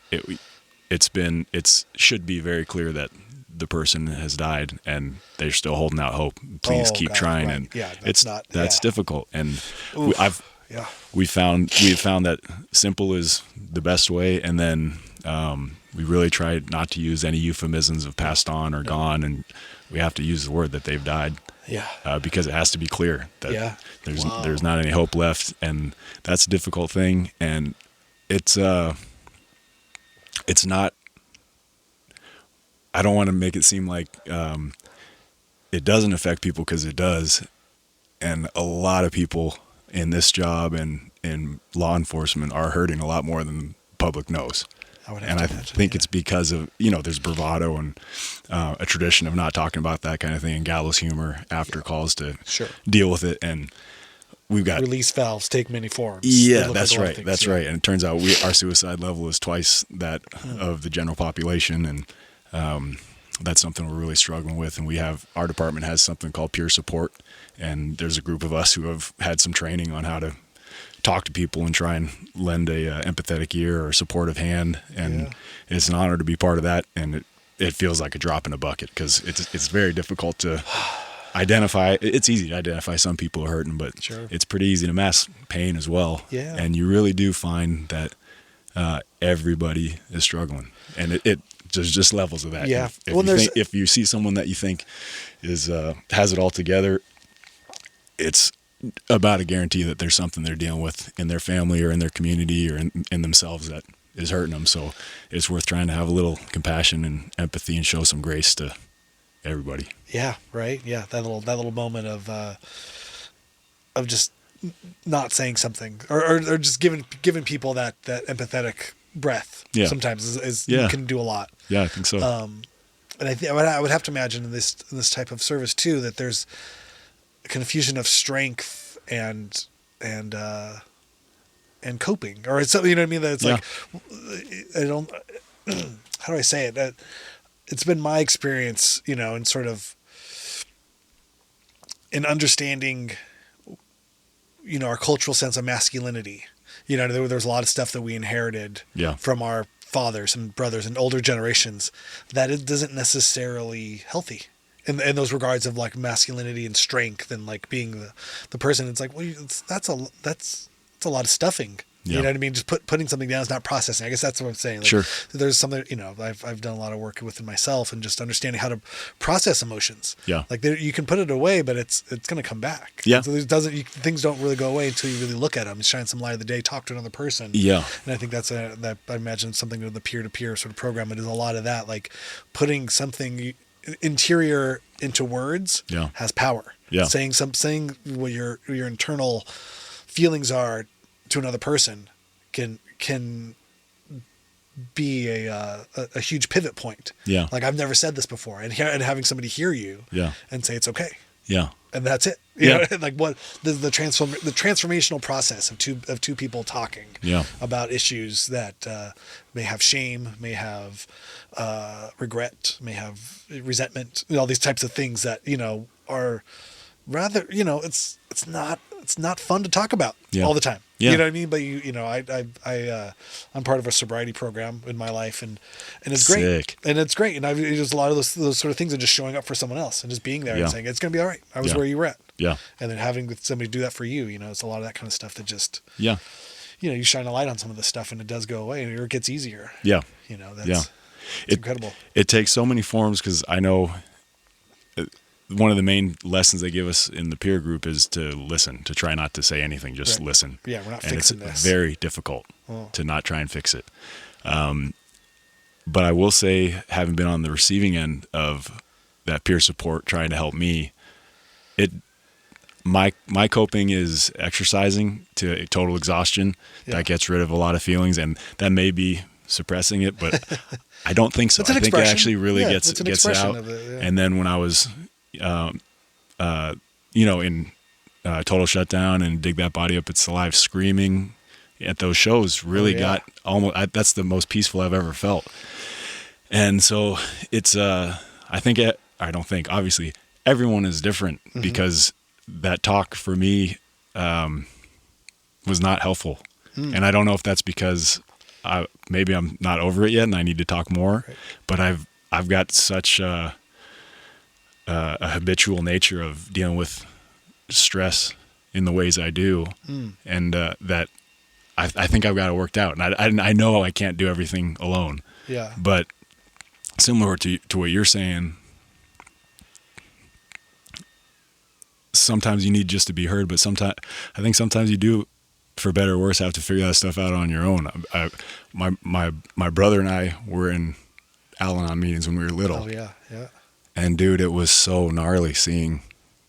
it should be very clear that the person has died and they're still holding out hope. Please keep trying. Right. And that's difficult. And we've found that simple is the best way. And then we really try not to use any euphemisms of passed on or gone, and we have to use the word that they've died. Yeah. Because it has to be clear that there's not any hope left, and that's a difficult thing. And it's not. I don't want to make it seem like it doesn't affect people, because it does, and a lot of people in this job and in law enforcement are hurting a lot more than the public knows. I think it's because of, there's bravado and a tradition of not talking about that kind of thing, and gallows humor after calls to deal with it. And we've got release valves take many forms. Yeah, that's right. That's right. And it turns out our suicide level is twice that of the general population. And that's something we're really struggling with. And our department has something called peer support. And there's a group of us who have had some training on how to talk to people and try and lend a empathetic ear or supportive hand, and it's an honor to be part of that. And it feels like a drop in a bucket, because it's very difficult to identify. It's easy to identify some people are hurting, but it's pretty easy to mask pain as well. Yeah. And you really do find that everybody is struggling, and there's just levels of that. Yeah. If you see someone that you think has it all together, it's about a guarantee that there's something they're dealing with in their family or in their community or in themselves that is hurting them. So it's worth trying to have a little compassion and empathy and show some grace to everybody. Yeah. Right. Yeah. That little moment of just not saying something or just giving people that empathetic breath. Yeah. Sometimes can do a lot. Yeah, I think so. And I would have to imagine in this type of service too, that there's confusion of strength and coping, or it's something, you know what I mean? That it's like, I don't, how do I say it? It's been my experience, in sort of in understanding, our cultural sense of masculinity. There's a lot of stuff that we inherited from our fathers and brothers and older generations that it doesn't necessarily healthy. In those regards of like masculinity and strength and like being the person, it's like, well, that's a lot of stuffing. You know what I mean? Just putting something down is not processing. I guess that's what I'm saying. Like, there's something, I've done a lot of work within myself and just understanding how to process emotions. Yeah. Like you can put it away, but it's going to come back. Yeah. So things don't really go away until you really look at them, shine some light of the day, talk to another person. Yeah. And I think that I imagine something with the peer-to-peer sort of program. It is a lot of that, like putting something interior into words has power. Yeah. Saying what your internal feelings are to another person can be a huge pivot point. Yeah. Like, I've never said this before, and having somebody hear you and say it's okay. Yeah. And that's it. You know, like what the transformational process of two people talking about issues that may have shame, may have regret, may have resentment, all these types of things that, you know, are rather, you know, it's not fun to talk about all the time. Yeah. You know what I mean? But I'm part of a sobriety program in my life, and it's great. Sick. And it's great. And I've just a lot of those sort of things are just showing up for someone else and just being there and saying, it's going to be all right. I was where you were at. Yeah. And then having somebody do that for you, you know, it's a lot of that kind of stuff that just, you know, you shine a light on some of this stuff and it does go away or it gets easier. Yeah. You know, it's incredible. It takes so many forms, because I know one of the main lessons they give us in the peer group is to listen, to try not to say anything, just listen. Yeah, we're not and fixing it's this. Very difficult to not try and fix it. But I will say, having been on the receiving end of that peer support trying to help me, my coping is exercising to total exhaustion. That gets rid of a lot of feelings, and that may be suppressing it, but I don't think so. I think it actually really gets it out. And then when I was you know, in Total Shutdown and Dig That Body Up, It's Alive, screaming at those shows really got almost, that's the most peaceful I've ever felt. And so it's, obviously everyone is different, because that talk for me was not helpful. And I don't know if that's because maybe I'm not over it yet and I need to talk more, but I've got such a habitual nature of dealing with stress in the ways I do, and that I think I've got it worked out. And I know I can't do everything alone. Yeah. But similar to what you're saying, sometimes you need just to be heard, but I think sometimes you do, for better or worse, have to figure that stuff out on your own. My brother and I were in Al-Anon meetings when we were little. Oh yeah, yeah. And dude, it was so gnarly seeing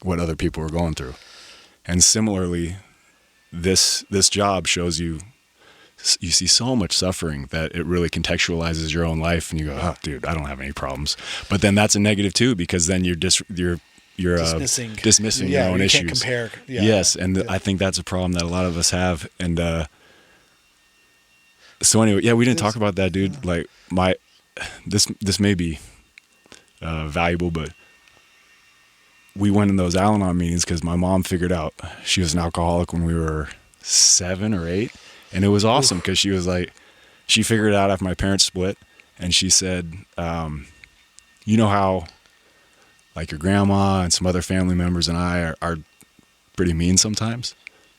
what other people were going through. And similarly, this job shows you see so much suffering that it really contextualizes your own life, and you go, oh, dude, I don't have any problems. But then that's a negative too, because then you're dismissing your own issues. Can't compare. Yeah. Yes, and I think that's a problem that a lot of us have. And so anyway, we didn't talk about that, dude. Like this may be valuable, but we went in those Al-Anon meetings because my mom figured out she was an alcoholic when we were 7 or 8, and it was awesome because she was like, she figured it out after my parents split, and she said, you know how like your grandma and some other family members and I are pretty mean sometimes?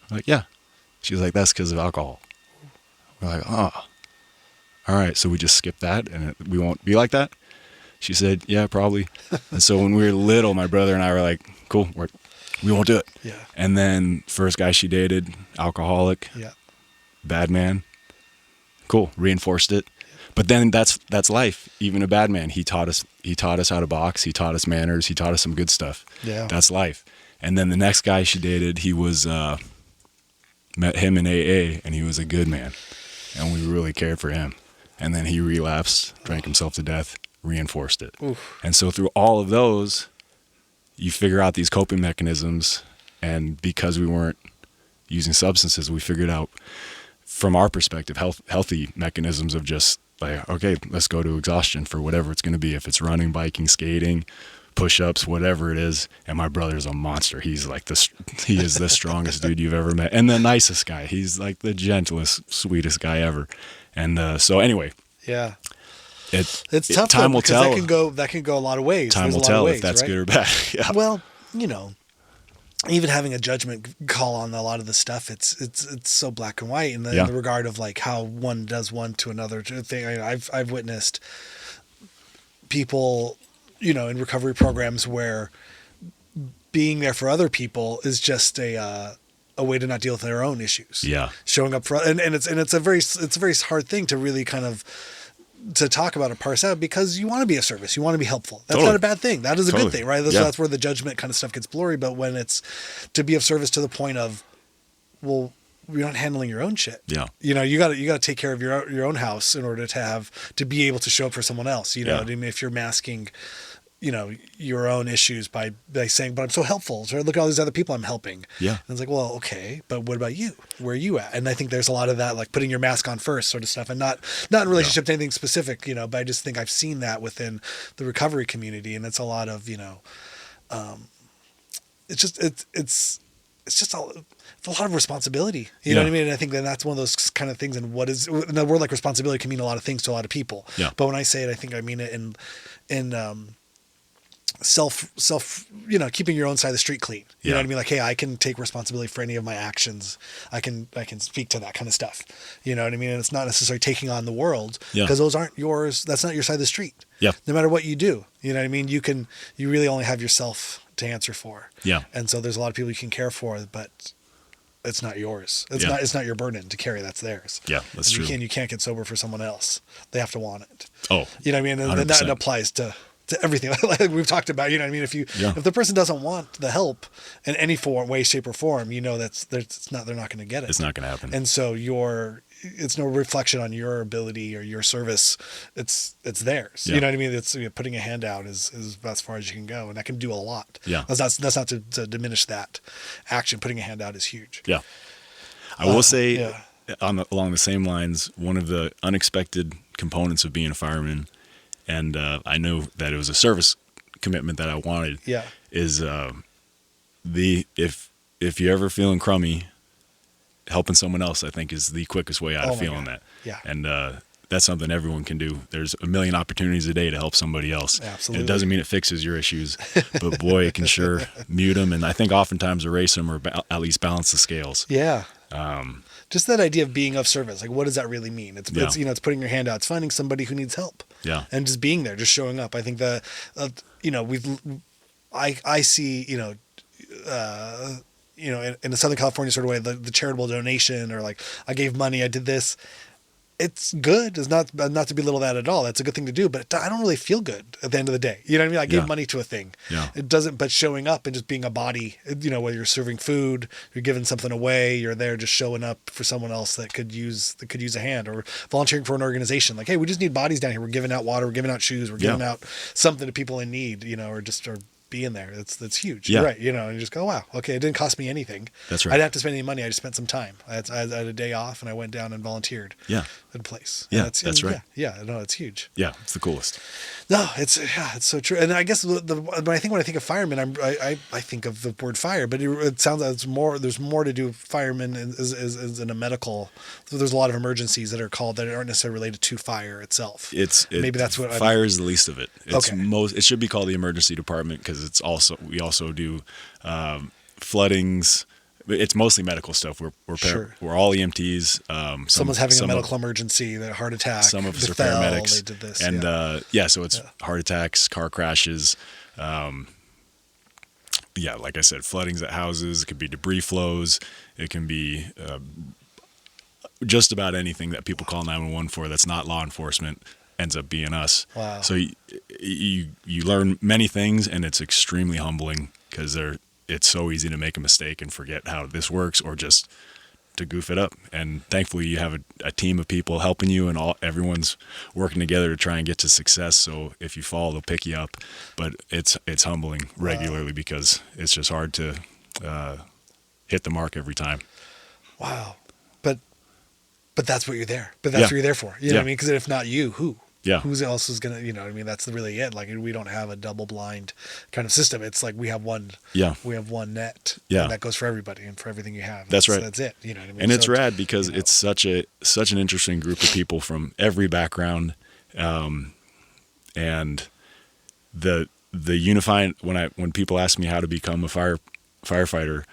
I'm like, yeah. She was like, that's because of alcohol. We're like, oh, all right, so we just skip that and we won't be like that? She said, yeah, probably. And so when we were little, my brother and I were like, cool, we won't do it. Yeah. And then first guy she dated, alcoholic, bad man. Cool, reinforced it. But then that's life. Even a bad man, he taught us how to box. He taught us manners. He taught us some good stuff. Yeah. That's life. And then the next guy she dated, he was, met him in AA, and he was a good man. And we really cared for him. And then he relapsed, drank himself to death, reinforced it. Oof. And so through all of those, you figure out these coping mechanisms. And because we weren't using substances, we figured out, from our perspective, healthy mechanisms of just like, okay, let's go to exhaustion for whatever it's going to be. If it's running, biking, skating, push-ups, whatever it is. And my brother's a monster. He's like he is the strongest dude you've ever met, and the nicest guy. He's like the gentlest, sweetest guy ever. And so anyway, yeah, it's tough. Time will tell. That can go a lot of ways. Time will tell if that's good or bad. Yeah. Well, you know, even having a judgment call on a lot of the stuff, it's so black and white in the regard of like how one does one to another thing. I've witnessed people, you know, in recovery programs where being there for other people is just a way to not deal with their own issues. Yeah. Showing up for, and it's a very hard thing to really kind of to talk about or parse out, because you want to be a service. You want to be helpful. That's not a bad thing. That is a good thing, right? That's where the judgment kind of stuff gets blurry. But when it's to be of service to the point of, well, you're not handling your own shit. Yeah. You know, you got to take care of your own house in order to be able to show up for someone else. You know what I mean? If you're masking your own issues by saying, but I'm so helpful. So look at all these other people I'm helping. Yeah. And it's like, well, okay, but what about you? Where are you at? And I think there's a lot of that, like putting your mask on first sort of stuff, and not in relationship to anything specific, but I just think I've seen that within the recovery community. And it's a lot of, it's just a lot of responsibility. You know what I mean? And I think that's one of those kind of things. And what is in a word like responsibility can mean a lot of things to a lot of people. Yeah. But when I say it, I think I mean it in self, keeping your own side of the street clean. You know what I mean? Like, hey, I can take responsibility for any of my actions. I can speak to that kind of stuff. You know what I mean? And it's not necessarily taking on the world, because those aren't yours. That's not your side of the street. Yeah. No matter what you do, you know what I mean? You really only have yourself to answer for. Yeah. And so there's a lot of people you can care for, but it's not yours. It's not your burden to carry. That's theirs. Yeah, that's true. You can't get sober for someone else. They have to want it. Oh, you know what I mean? And that applies to everything like we've talked about. You know what I mean? If the person doesn't want the help in any way, shape, or form, they're not going to get it. It's not going to happen. And so it's no reflection on your ability or your service. It's theirs. You know what I mean? It's putting a hand out is about as far as you can go, and that can do a lot. Yeah. That's not to diminish that action. Putting a hand out is huge. Yeah. I will say along the same lines, one of the unexpected components of being a fireman, and I know that it was a service commitment that I wanted. Yeah. Is if you're ever feeling crummy, helping someone else, I think, is the quickest way out of feeling that. Yeah. And that's something everyone can do. There's a million opportunities a day to help somebody else. Absolutely. And it doesn't mean it fixes your issues, but boy, it can sure mute them, and I think oftentimes erase them, or at least balance the scales. Yeah. Just that idea of being of service. Like, what does that really mean? It's it's putting your hand out. It's finding somebody who needs help. Yeah. And just being there, just showing up. I think that, I see, in a Southern California sort of way, the charitable donation, or like, I gave money, I did this. It's good. It's not to belittle that at all. That's a good thing to do, but I don't really feel good at the end of the day. You know what I mean? I gave money to a thing. Yeah. It doesn't, but showing up and just being a body, whether you're serving food, you're giving something away, you're there just showing up for someone else that could use a hand, or volunteering for an organization. Like, hey, we just need bodies down here. We're giving out water. We're giving out shoes. We're giving out something to people in need, or being there. That's huge. Yeah. You're right. And you just go, wow, okay, it didn't cost me anything. That's right. I didn't have to spend any money. I just spent some time. I had a day off, and I went down and volunteered. Yeah. At a place. Yeah, that's right. Yeah, no, it's huge. Yeah, it's the coolest. No, it's so true. And I guess when I think of firemen, I think of the word fire, but it sounds like there's more to do with firemen is in a medical. There's a lot of emergencies that aren't necessarily related to fire itself. Maybe that's what fire is the least of it. It's okay. It should be called the emergency department, because we also do floodings. It's mostly medical stuff. We're all EMTs. Someone's having a medical emergency, a heart attack. Some of us are paramedics. They did this, and so it's heart attacks, car crashes. Like I said, floodings at houses. It could be debris flows. It can be just about anything that people call 911 for that's not law enforcement ends up being us. Wow. So you learn many things, and it's extremely humbling, because it's so easy to make a mistake and forget how this works, or just to goof it up. And thankfully you have a team of people helping you, and everyone's working together to try and get to success. So if you fall, they'll pick you up. But it's humbling regularly, because it's just hard to hit the mark every time. Wow. But that's what you're there. But that's what you're there for. You know what I mean? Because if not you, who? Yeah. Who else is going to, that's really it. Like, we don't have a double blind kind of system. It's like we have one net. Yeah. And that goes for everybody and for everything you have. That's right. That's it. You know what I mean? And it's rad, because it's such an interesting group of people from every background. And the unifying, when people ask me how to become a firefighter,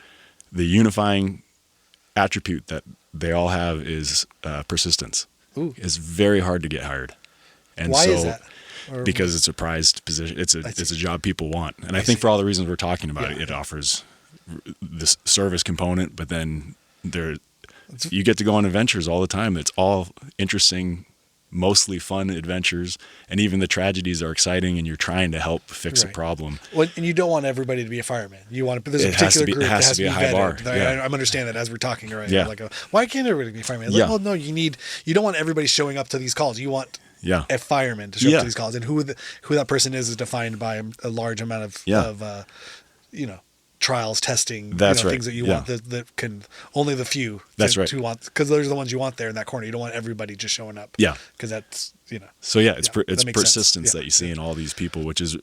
the unifying attribute that they all have is persistence. Ooh. It's very hard to get hired. And why is that? Because it's a prized position. It's a job people want. And I think for all the reasons we're talking about, it offers this service component, but then you get to go on adventures all the time. It's all interesting, mostly fun adventures, and even the tragedies are exciting, and you're trying to help fix a problem. Well, and you don't want everybody to be a fireman. You want there's a particular group that has to be a high bar. I understand that as we're talking, right? Yeah. Like, why can't everybody be a fireman? Like, well, no, you don't want everybody showing up to these calls. You want Yeah. a fireman to show up to these calls, and who that person is defined by a large amount of trials, testing, That's right. things that you want that can only the few. That's right. To want, because those are the ones you want there in that corner. You don't want everybody just showing up. Yeah. Because that's So it's that makes persistence sense. that you see in all these people, which is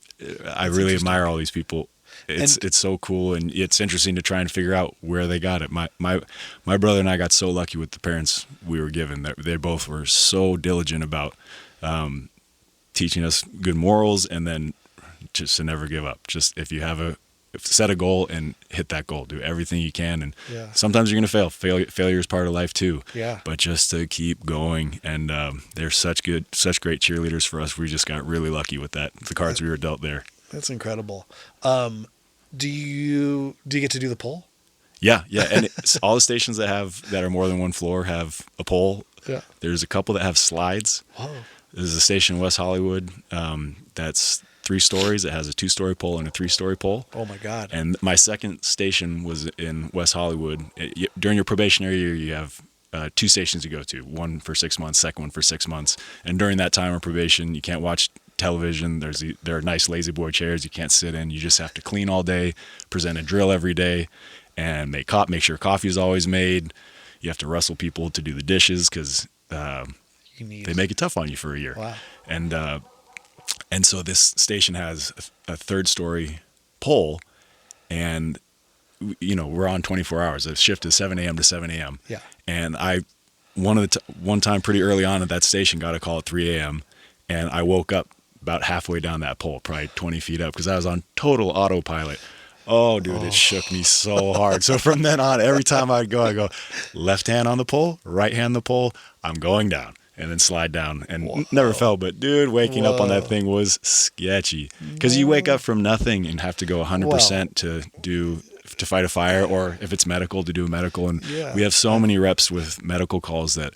I really admire all these people. It's so cool, and it's interesting to try and figure out where they got it. My brother and I got so lucky with the parents we were given. That they both were so diligent about teaching us good morals, and then just to never give up. Just if you have set a goal and hit that goal, do everything you can, and sometimes you're going to fail. Failure is part of life too. Yeah. But just to keep going, and they're such great cheerleaders for us. We just got really lucky with that. The cards we were dealt there. That's incredible. Do you get to do the pole? Yeah, and all the stations that are more than one floor have a pole. Yeah. There's a couple that have slides. Whoa. There's a station in West Hollywood that's 3 stories. It has a 2-story pole and a 3-story pole. Oh my God! And my second station was in West Hollywood. During your probationary year, you have 2 stations to go to. One for 6 months, second one for 6 months. And during that time of probation, you can't watch television. There are nice lazy boy chairs you can't sit in. You just have to clean all day, present a drill every day, and make sure coffee is always made. You have to wrestle people to do the dishes because they make it tough on you for a year. Wow. And so this station has a 3rd-story pole, and we're on 24 hours. The shift is 7 a.m. to 7 a.m. Yeah. And one time pretty early on at that station got a call at 3 a.m. and I woke up about halfway down that pole, probably 20 feet up, because I was on total autopilot. Oh, dude, it shook me so hard. So from then on, every time I go left hand on the pole, right hand on the pole, I'm going down, and then slide down, and never fell. But dude, waking up on that thing was sketchy, because you wake up from nothing and have to go 100% to fight a fire, or if it's medical, to do a medical. And we have so many reps with medical calls that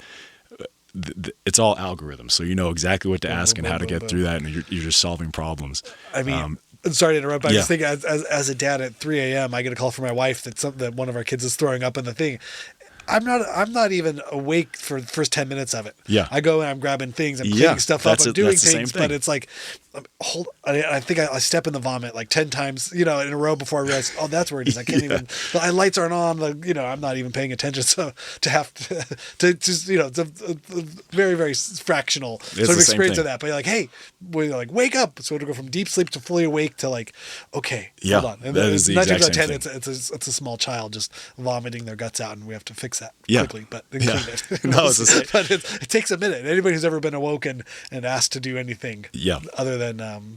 it's all algorithms, so you know exactly what to ask and how to get through that, and you're just solving problems. I mean, sorry to interrupt, but I just think as a dad at 3 a.m., I get a call from my wife that one of our kids is throwing up in the thing. I'm not even awake for the first 10 minutes of it. Yeah. I go and I'm grabbing things, I'm cleaning stuff up, I'm doing things, but it's like, I think I step in the vomit like 10 times, in a row before I realize, oh, that's where it is. I can't even, the lights aren't on, I'm not even paying attention. So to have to just, it's a very, very fractional sort of experience of that. But you're like, hey, wake up. So to go from deep sleep to fully awake to okay, hold on. And that is the exact same thing. It's a small child just vomiting their guts out, and we have to fix that quickly, but clean it. No, it's the same. But it takes a minute. Anybody who's ever been awoken and asked to do anything other than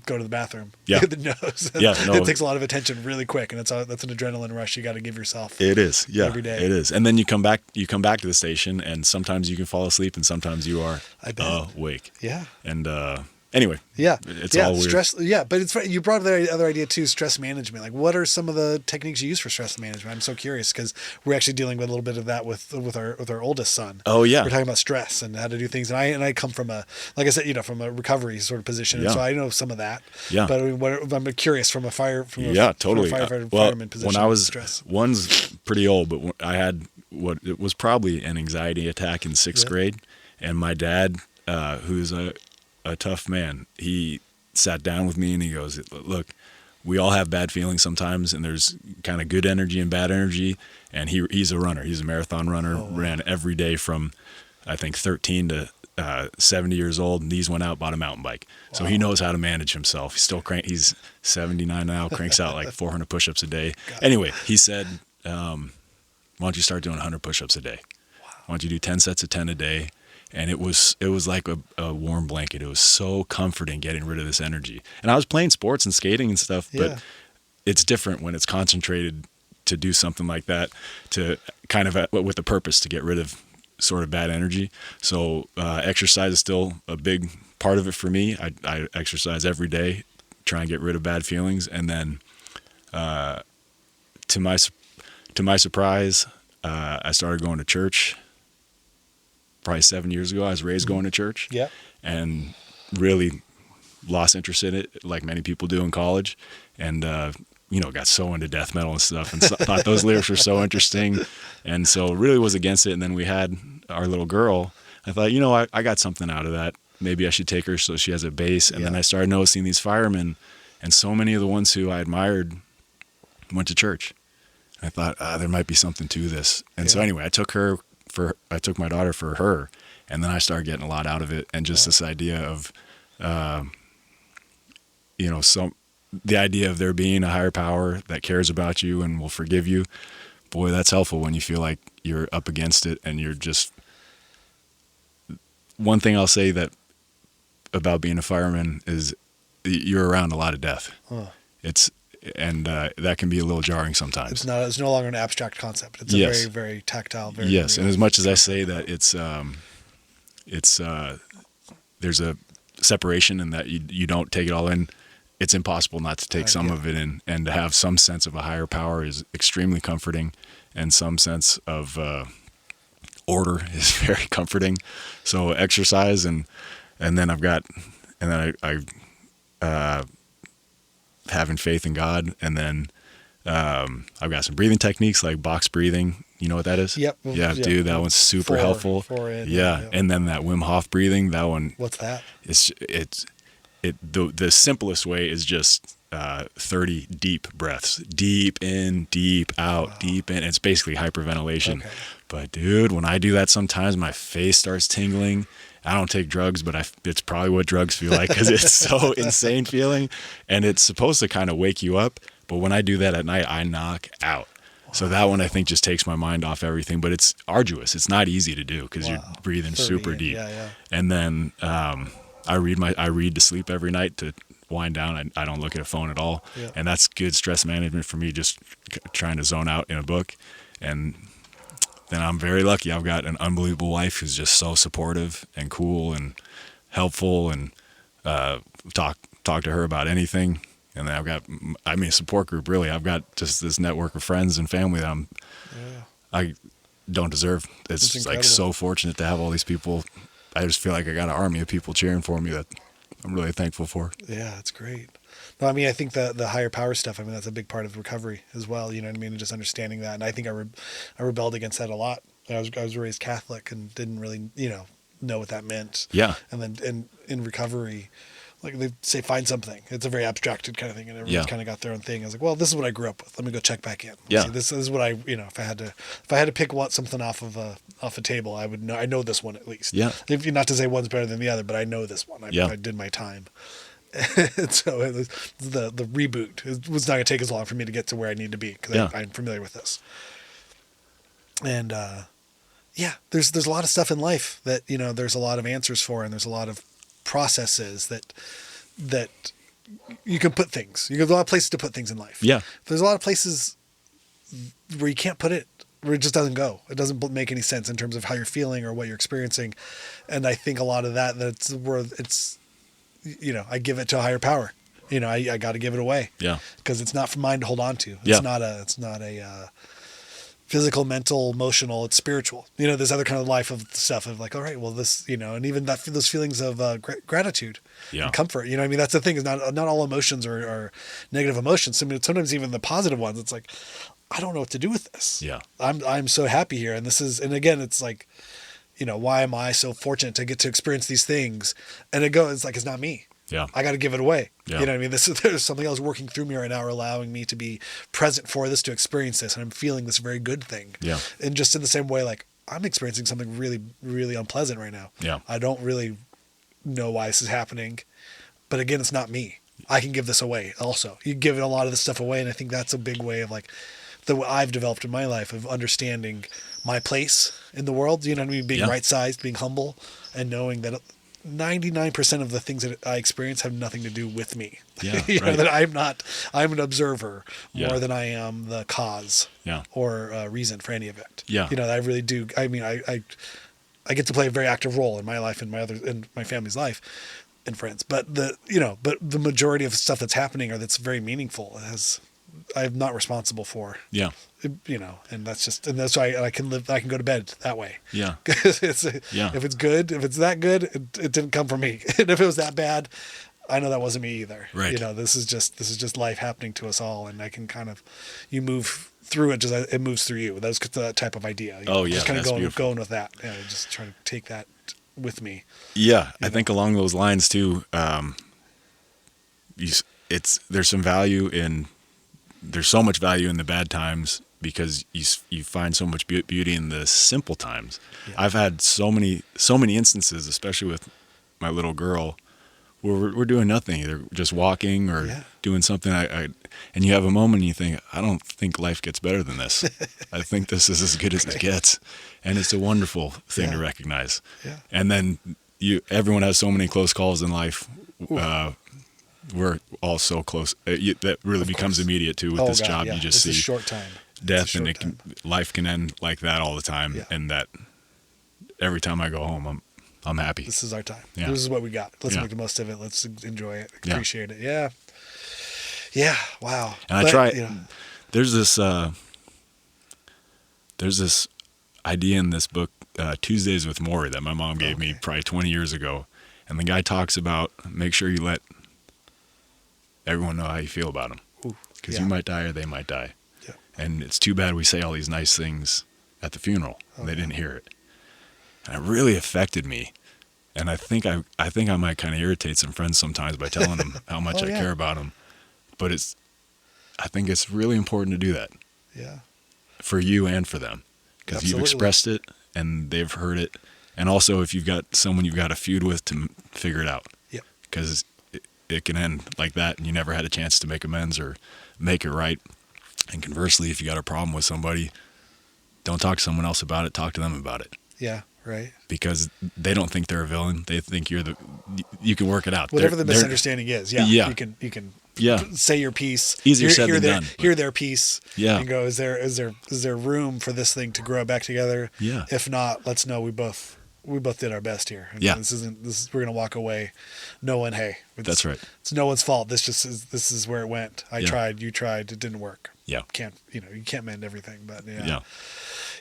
go to the bathroom knows. It takes a lot of attention really quick, and that's an adrenaline rush you got to give yourself. It is, every day. It is. And then you come back to the station, and sometimes you can fall asleep, and sometimes you are awake. Yeah. And anyway, it's all weird. Stress. Yeah, but it's you brought up the other idea too, stress management. Like, what are some of the techniques you use for stress management? I'm so curious, because we're actually dealing with a little bit of that with our oldest son. Oh yeah, we're talking about stress and how to do things. And I come from like I said, from a recovery sort of position, and so I know some of that. Yeah. But I'm curious from a totally fireman position. When I was stress. One's pretty old, but I had it was probably an anxiety attack in 6th grade, and my dad, who's a tough man, he sat down with me and he goes, look, we all have bad feelings sometimes, and there's kind of good energy and bad energy. And he's a runner. He's a marathon runner, ran every day from, I think, 13 to 70 years old. Knees went out, bought a mountain bike. So he knows how to manage himself. He's 79 now, cranks out like 400 push-ups a day. Anyway, he said, why don't you start doing 100 push-ups a day? Why don't you do 10 sets of 10 a day? And it was like a warm blanket. It was so comforting getting rid of this energy. And I was playing sports and skating and stuff, but it's different when it's concentrated to do something like that, to kind of with a purpose to get rid of sort of bad energy. So exercise is still a big part of it for me. I exercise every day, try and get rid of bad feelings. And then to my surprise, I started going to church. Probably 7 years ago, I was raised going to church, and really lost interest in it, like many people do in college, and got so into death metal and stuff, and thought those lyrics were so interesting, and so really was against it. And then we had our little girl. I thought, I got something out of that. maybe I should take her so she has a base. And then I started noticing these firemen, and so many of the ones who I admired went to church. I thought, there might be something to this. And so anyway, I took my daughter for her, and then I started getting a lot out of it. And just this idea of, the idea of there being a higher power that cares about you and will forgive you. Boy, that's helpful when you feel like you're up against it and you're just. One thing I'll say that about being a fireman is you're around a lot of death. Huh. That can be a little jarring sometimes. It's no longer an abstract concept. It's a very, very tactile. Very yes, and as much as I say that there's a separation and that you don't take it all in, it's impossible not to take some of it in, and to have some sense of a higher power is extremely comforting, and some sense of order is very comforting. So exercise and then I having faith in God, and then I've got some breathing techniques like box breathing. You know what that is? Yep. Yeah, dude, that one's super helpful. Yep. And then that Wim Hof breathing, that one. What's that? The simplest way is just 30 deep breaths, deep in, deep out, deep in. It's basically hyperventilation. Okay. But dude, when I do that, sometimes my face starts tingling. I don't take drugs, but it's probably what drugs feel like, because it's so insane feeling, and it's supposed to kind of wake you up. But when I do that at night, I knock out. Wow. So that one, I think, just takes my mind off everything. But it's arduous. It's not easy to do because you're breathing super deep. Yeah. And then I read to sleep every night to wind down. I don't look at a phone at all, and that's good stress management for me. Just trying to zone out in a book, and then I'm very lucky. I've got an unbelievable wife who's just so supportive and cool and helpful, and talk to her about anything. And then I've got, a support group, really. I've got just this network of friends and family that I don't deserve. It's like so fortunate to have all these people. I just feel like I got an army of people cheering for me that I'm really thankful for. Yeah, that's great. No, I think the higher power stuff, that's a big part of recovery as well. You know what I mean? And just understanding that. And I think I rebelled against that a lot. I was raised Catholic and didn't really, know what that meant. Yeah. And then in recovery, like they say, find something. It's a very abstracted kind of thing, and everyone's kind of got their own thing. I was like, well, this is what I grew up with. Let me go check back in. See, this is what if I had to pick something off a table, I would know. I know this one at least. Yeah. If not to say one's better than the other, but I know this one. I did my time. And so it was the reboot. It was not going to take as long for me to get to where I need to be, because I'm familiar with this. And there's a lot of stuff in life that there's a lot of answers for, and there's a lot of processes that you can put things. You have a lot of places to put things in life. Yeah. There's a lot of places where you can't put it, where it just doesn't go. It doesn't make any sense in terms of how you're feeling or what you're experiencing. And I think a lot of that's where it's, I give it to a higher power. I got to give it away. Yeah. Because it's not for mine to hold on to. It's not a physical, mental, emotional, it's spiritual. There's other kind of life of stuff of like, all right, well, this, and even those feelings of gratitude and comfort. That's the thing, is not all emotions are negative emotions. Sometimes even the positive ones, it's like, I don't know what to do with this. Yeah. I'm so happy here. And again, it's like, why am I so fortunate to get to experience these things? And it's like, it's not me. Yeah. I got to give it away. Yeah. You know what I mean? There's something else working through me right now, or allowing me to be present for this, to experience this. And I'm feeling this very good thing. Yeah. And just in the same way, like, I'm experiencing something really, really unpleasant right now. Yeah. I don't really know why this is happening, but again, it's not me. I can give this away also. You give a lot of this stuff away. And I think that's a big way of like, that I've developed in my life, of understanding my place in the world, being right-sized, being humble, and knowing that 99% of the things that I experience have nothing to do with me. Yeah, that I'm an observer more than I am the cause or reason for any of it. Yeah. I really do. I get to play a very active role in my life and in my family's life and friends, but the majority of stuff that's happening or that's very meaningful I'm not responsible for. Yeah. And that's why I can go to bed that way. Yeah. Because if it's good, if it's that good, it didn't come from me. And if it was that bad, I know that wasn't me either. Right. This is just life happening to us all. And I can you move through it, just it moves through you. That's that type of idea. Just kind of going with that. Just trying to take that with me. Yeah, I think along those lines too. There's so much value in the bad times because you find so much beauty in the simple times. Yeah. I've had so many instances, especially with my little girl, where we're doing nothing, either just walking or doing something. And you have a moment and you think, I don't think life gets better than this. I think this is as good as it gets, and it's a wonderful thing to recognize. Yeah. And then everyone has so many close calls in life. We're all so close. That really becomes immediate too with this job. You just see a short time. Death, and life can end like that all the time. And that every time I go home, I'm happy. This is our time. Yeah. This is what we got. Let's make the most of it. Let's enjoy it. Appreciate it. Yeah. Yeah. Wow. And I try. There's this idea in this book, Tuesdays with Maury, that my mom gave me probably 20 years ago, and the guy talks about make sure you let everyone know how you feel about them, because you might die or they might die. Yeah. And it's too bad we say all these nice things at the funeral and they didn't hear it. And it really affected me. And I think I might kind of irritate some friends sometimes by telling them how much I care about them. But I think it's really important to do that. Yeah. For you and for them, because you've expressed it and they've heard it. And also, if you've got someone you've got a feud with, to figure it out. Yeah. Because it can end like that and you never had a chance to make amends or make it right. And conversely, if you got a problem with somebody, don't talk to someone else about it, talk to them about it. Yeah, right. Because they don't think they're a villain. They think you can work it out. Whatever the misunderstanding is, you can say your piece. Easier said than done. Hear their piece. Yeah. And go, is there room for this thing to grow back together? Yeah. If not, let's know we both did our best here. And we're gonna walk away knowing, hey, that's right. It's no one's fault. This is where it went. I tried, you tried, it didn't work. Yeah. You can't mend everything, but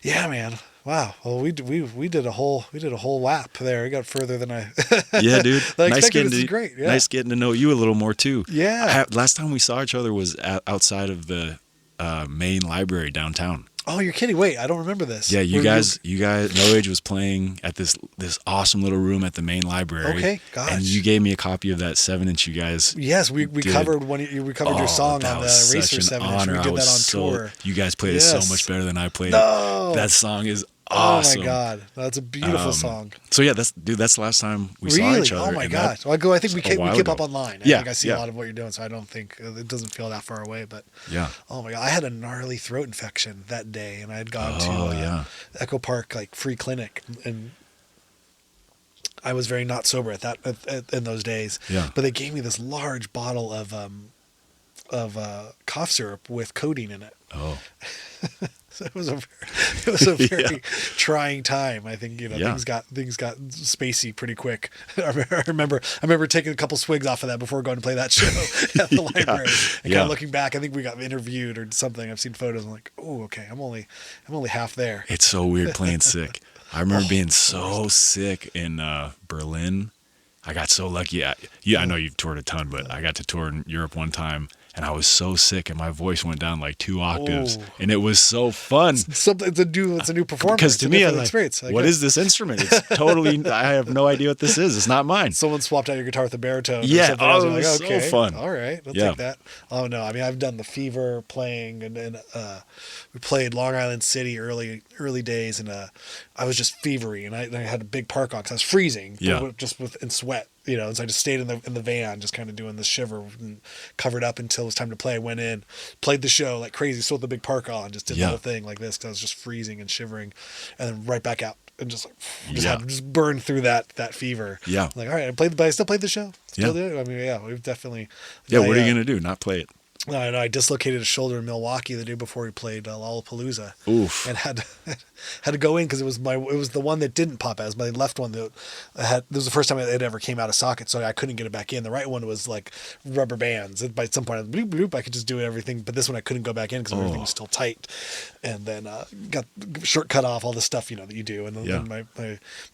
yeah, man. Wow. Well, we did a whole lap there. We got further than I. Yeah, dude. Nice getting to great. Yeah. Nice getting to know you a little more too. Yeah. Last time we saw each other was outside of the main library downtown. Oh, you're kidding! Wait, I don't remember this. Yeah, you guys. No Age was playing at this awesome little room at the main library. Okay, gosh. And you gave me a copy of that 7-inch. You guys. Yes, we covered your song on the Racer 7-inch. We did that on tour. You guys played it so much better than I played it. That song is awesome. Oh my God, that's a beautiful song. So yeah, that's the last time we saw each other. Oh my God. So I think we keep up online. I think I see a lot of what you're doing, so I don't think it doesn't feel that far away. But oh my God, I had a gnarly throat infection that day, and I had gone to Echo Park free clinic, and I was very not sober in those days. Yeah. But they gave me this large bottle of cough syrup with codeine in it. Oh. So it was a very trying time. I think things got spacey pretty quick. I remember taking a couple swigs off of that before going to play that show at the library. And kind of looking back, I think we got interviewed or something. I've seen photos. I'm like, oh, okay, I'm only half there. It's so weird playing sick. I remember being so sick in Berlin. I got so lucky. I know you've toured a ton, but I got to tour in Europe one time. And I was so sick, and my voice went down like 2 octaves, and it was so fun. It's a new performance. Because to me, I was like, what is this instrument? It's totally, I have no idea what this is. It's not mine. Someone swapped out your guitar with a baritone. Yeah, it was so fun. All right, I'll take that. Oh no, I mean, I've done the Fever playing, and we played Long Island City early days, and I was just fevery, and I had a big park on because I was freezing, in sweat. And so I just stayed in the van, just kind of doing this shiver and covered up until it was time to play. I went in, played the show like crazy, still with the big park on, just did the whole thing like this because I was just freezing and shivering, and then right back out and just burned through that fever. Yeah, like all right, I still played the show. Still do. I mean, we've definitely. Yeah, what are you gonna do? Not play it? No, I dislocated a shoulder in Milwaukee the day before we played Lollapalooza. Oof. And had to go in because it was the one that didn't pop out. It was my left one that this was the first time it ever came out of socket, so I couldn't get it back in. The right one was like rubber bands. And by some point, bloop, bloop, I could just do everything. But this one I couldn't go back in because everything was still tight. And then got short cut off all the stuff that you do. And then my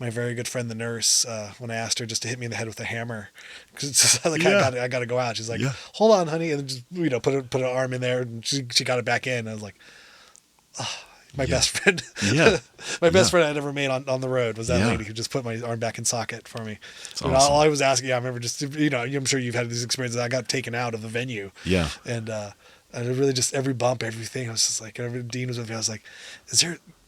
very good friend the nurse, when I asked her just to hit me in the head with a hammer, because it's just like I got to go out. She's like, hold on, honey, and just put an arm in there, and she got it back in. I was like, oh, my best friend. Yeah. My best friend I'd ever made on the road was that Yeah. lady who just put my arm back in socket for me. It's You know, awesome. all I was asking, I remember just, I'm sure you've had these experiences. I got taken out of the venue. Yeah. And it really just, every bump, everything, I was just like, Dean was with me. I was like,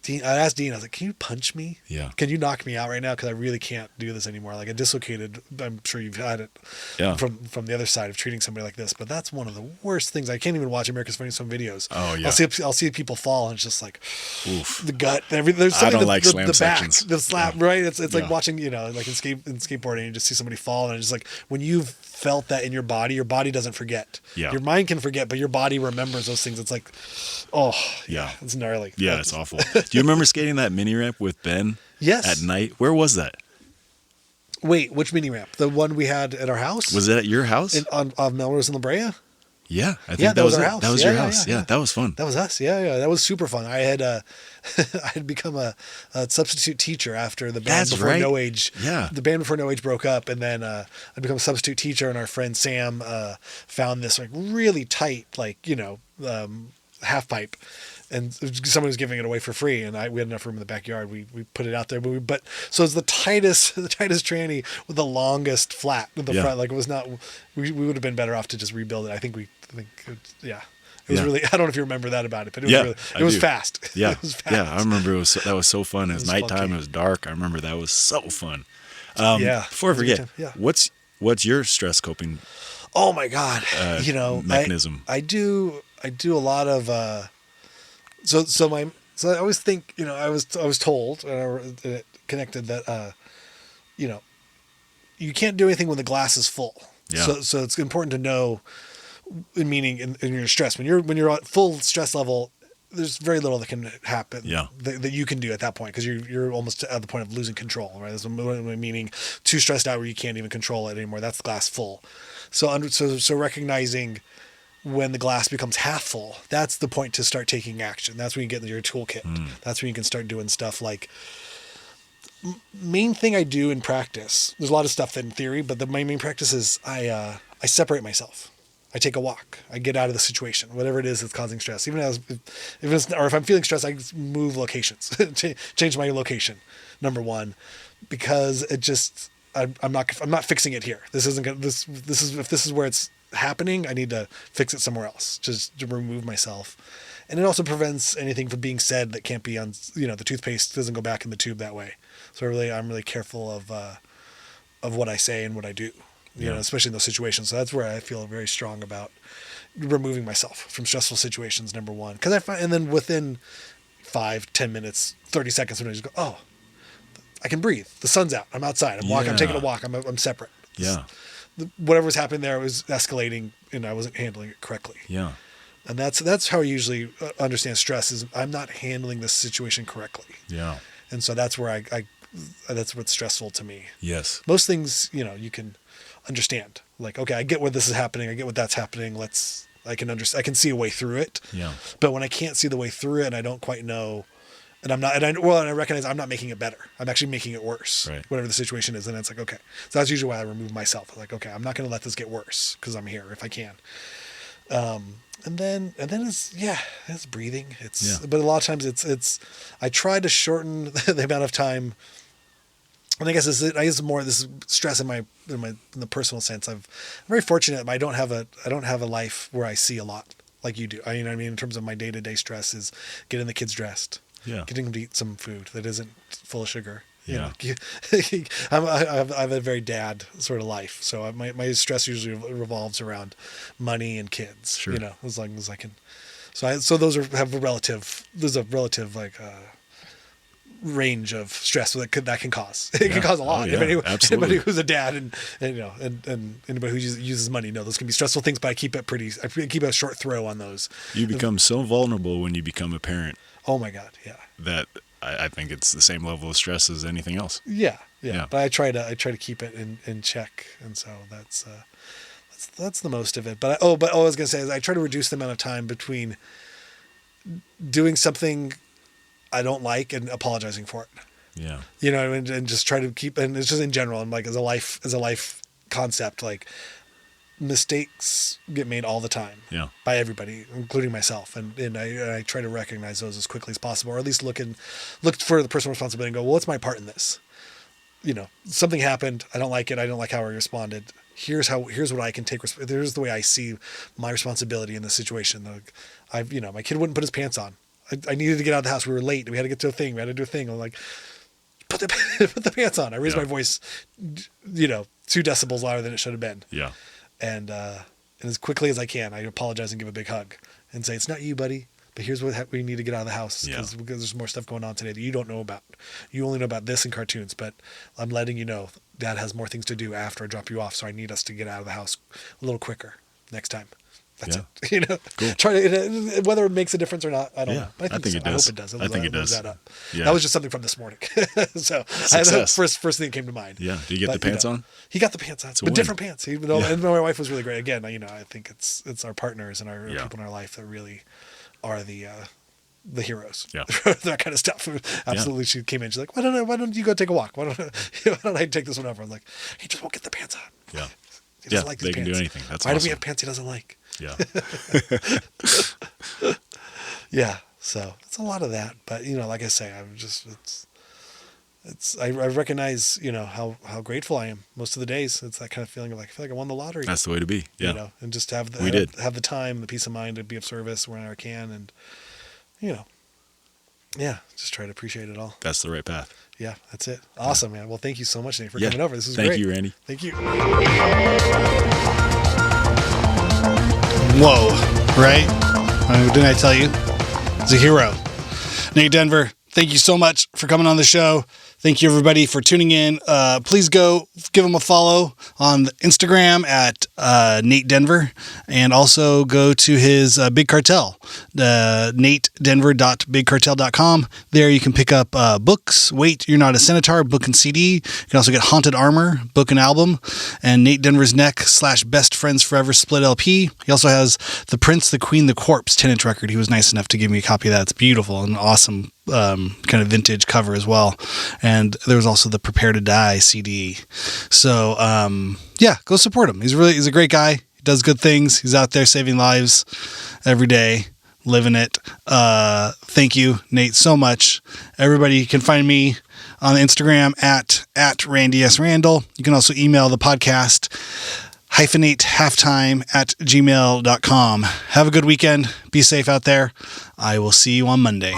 Dean, I asked Dean, I was like, can you punch me? Yeah. Can you knock me out right now? Because I really can't do this anymore. Like, I dislocated, I'm sure you've had it Yeah. from the other side of treating somebody like this. But that's one of the worst things. I can't even watch America's Funniest Home Videos. Oh, yeah. I'll see people fall, and it's just like, Oof. the gut. There's something I don't like slam the back, sections. the slap, Yeah. right? It's like Yeah. watching, like in skateboarding, you just see somebody fall, and it's just like when you've felt that in your body doesn't forget. Yeah. Your mind can forget, but your body remembers those things. It's like, oh, Yeah. it's gnarly. Yeah, it's awful. Do you remember skating that mini ramp with Ben? Yes. At night? Where was that? Wait, which mini ramp? The one we had at our house? Was it at your house? On Melrose and La Brea? Yeah, I think Yeah, that was our it. house. That was Yeah, your yeah, house. yeah, Yeah, yeah. that was fun. That was us. Yeah. That was super fun. I had I had become a substitute teacher after the band That's before right. No Age. Yeah. The band before No Age broke up, and then I'd become a substitute teacher, and our friend Sam found this like really tight, half pipe. And someone was giving it away for free, and we had enough room in the backyard. We put it out there, but so it's the tightest tranny with the longest flat in the Yeah. front. Like it was not. We would have been better off to just rebuild it. I think yeah. It was Yeah. really. I don't know if you remember that about it, but it was Yeah, really. I It was do. fast. Yeah, It was fast. yeah. I remember that was so fun. It was nighttime. funky. It was dark. I remember that was so fun. Yeah. Before I forget, Yeah. what's your stress coping Oh my God. mechanism? I do a lot of. So I always think I was told and it connected that you can't do anything when the glass is full. Yeah. So it's important to know, meaning in your stress when you're at full stress level, there's very little that can happen. Yeah. That you can do at that point because you're almost at the point of losing control. Right. That's meaning too stressed out where you can't even control it anymore. That's the glass full. So recognizing when the glass becomes half full, that's the point to start taking action. That's when you get into your toolkit. That's when you can start doing stuff like. Main thing I do in practice. There's a lot of stuff that in theory, but my main practice is I separate myself. I take a walk. I get out of the situation, whatever it is that's causing stress. If I'm feeling stressed, I move locations, change my location. Number one, because it just I'm not fixing it here. This isn't gonna, this is if this is where it's happening, I need to fix it somewhere else, just to remove myself. And it also prevents anything from being said that can't be on, the toothpaste doesn't go back in the tube that way. So I'm really careful of what I say and what I do, especially in those situations. So that's where I feel very strong about removing myself from stressful situations. Number one, because I find, and then within 5-10 minutes, 30 seconds, when I just go, oh, I can breathe. The sun's out. I'm outside. I'm walking. I'm taking a walk. I'm separate. Yeah. Whatever was happening there was escalating, and I wasn't handling it correctly. Yeah. And that's how I usually understand stress is I'm not handling this situation correctly. Yeah. And so that's where I that's what's stressful to me. Yes. Most things, you can understand. Like, okay, I get what this is happening. I get what that's happening. I can see a way through it. Yeah. But when I can't see the way through it and I don't quite know, and I recognize I'm not making it better. I'm actually making it worse. Right. Whatever the situation is. And it's like, okay. So that's usually why I remove myself. I'm like, okay, I'm not going to let this get worse because I'm here if I can. And then it's breathing. But a lot of times it's I try to shorten the amount of time. And I guess more this is stress in the personal sense. I'm very fortunate. I don't have a life where I see a lot like you do. In terms of my day-to-day stress is getting the kids dressed. Yeah. Getting them to eat some food that isn't full of sugar. Yeah. I have a very dad sort of life. So my stress usually revolves around money and kids, Sure. As long as I can. So there's a relative range of stress that can cause. It can cause a lot. Oh, yeah. Absolutely. Anybody who's a dad and anybody who uses money, those can be stressful things, but I keep a short throw on those. You become so vulnerable when you become a parent Oh my God. Yeah. that I think it's the same level of stress as anything else. Yeah. Yeah. But I try to keep it in check. And so that's the most of it. But I was going to say is I try to reduce the amount of time between doing something I don't like and apologizing for it. Yeah. And just try to keep, and it's just in general, and like as a life concept, like mistakes get made all the time by everybody, including myself. And I try to recognize those as quickly as possible, or at least look for the personal responsibility and go, well, what's my part in this? Something happened. I don't like it. I don't like how I responded. Here's what I can take. Here's the way I see my responsibility in this situation. My kid wouldn't put his pants on. I needed to get out of the house. We were late. We had to get to a thing. We had to do a thing. I'm like, put the pants on. I raised my voice, 2 decibels louder than it should have been. Yeah. And as quickly as I can, I apologize and give a big hug and say, it's not you, buddy, but here's what we need to get out of the house because there's more stuff going on today that you don't know about. You only know about this in cartoons, but I'm letting you know Dad has more things to do after I drop you off. So I need us to get out of the house a little quicker next time. That's it. Cool. Try to, whether it makes a difference or not, I don't know. But I think it does. I hope it does. I think it does. That up. Yeah. That was just something from this morning. So Success. first thing that came to mind. Yeah. Did you get the pants on? He got the pants on, but different pants. And my wife was really great. Again, I think it's our partners and our people in our life that really are the heroes. Yeah. That kind of stuff. Absolutely. She came in. She's like, why don't you go take a walk? Why don't I take this one over? I'm like, he just won't get the pants on. Yeah. He doesn't like these they pants. can do anything. That's why awesome. do we have pants he doesn't like? Yeah. Yeah. So it's a lot of that, but like I say, I'm just, I recognize, how grateful I am most of the days. It's that kind of feeling of like, I feel like I won the lottery. That's the way to be. Yeah. And just have the time, the peace of mind to be of service whenever I can. And, just try to appreciate it all. That's the right path. Yeah, that's it. Awesome, man. Well, thank you so much, Nate, for coming over. This is great. Thank you, Randy. Thank you. Whoa, right? Didn't I tell you? He's a hero. Nate Denver, thank you so much for coming on the show. Thank you, everybody, for tuning in. Please go give him a follow on Instagram at Nate Denver, and also go to his Big Cartel, natedenver.bigcartel.com. There you can pick up books, Wait, You're Not a Centaur, book and CD. You can also get Haunted Armor, book and album, and Nate Denver's Neck / Best Friends Forever split LP. He also has The Prince, the Queen, the Corpse 10-inch record. He was nice enough to give me a copy of that. It's beautiful and awesome. Kind of vintage cover as well, and there was also the Prepare to Die CD. So go support him. He's a great guy. He does good things. He's out there saving lives every day, living it. Thank you, Nate, so much. Everybody can find me on Instagram at Randy S. Randall. You can also email the podcast hyphenatehalftime@gmail.com. Have a good weekend. Be safe out there. I will see you on Monday.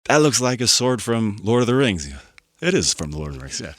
That looks like a sword from Lord of the Rings. It is from Lord of the Rings, yeah.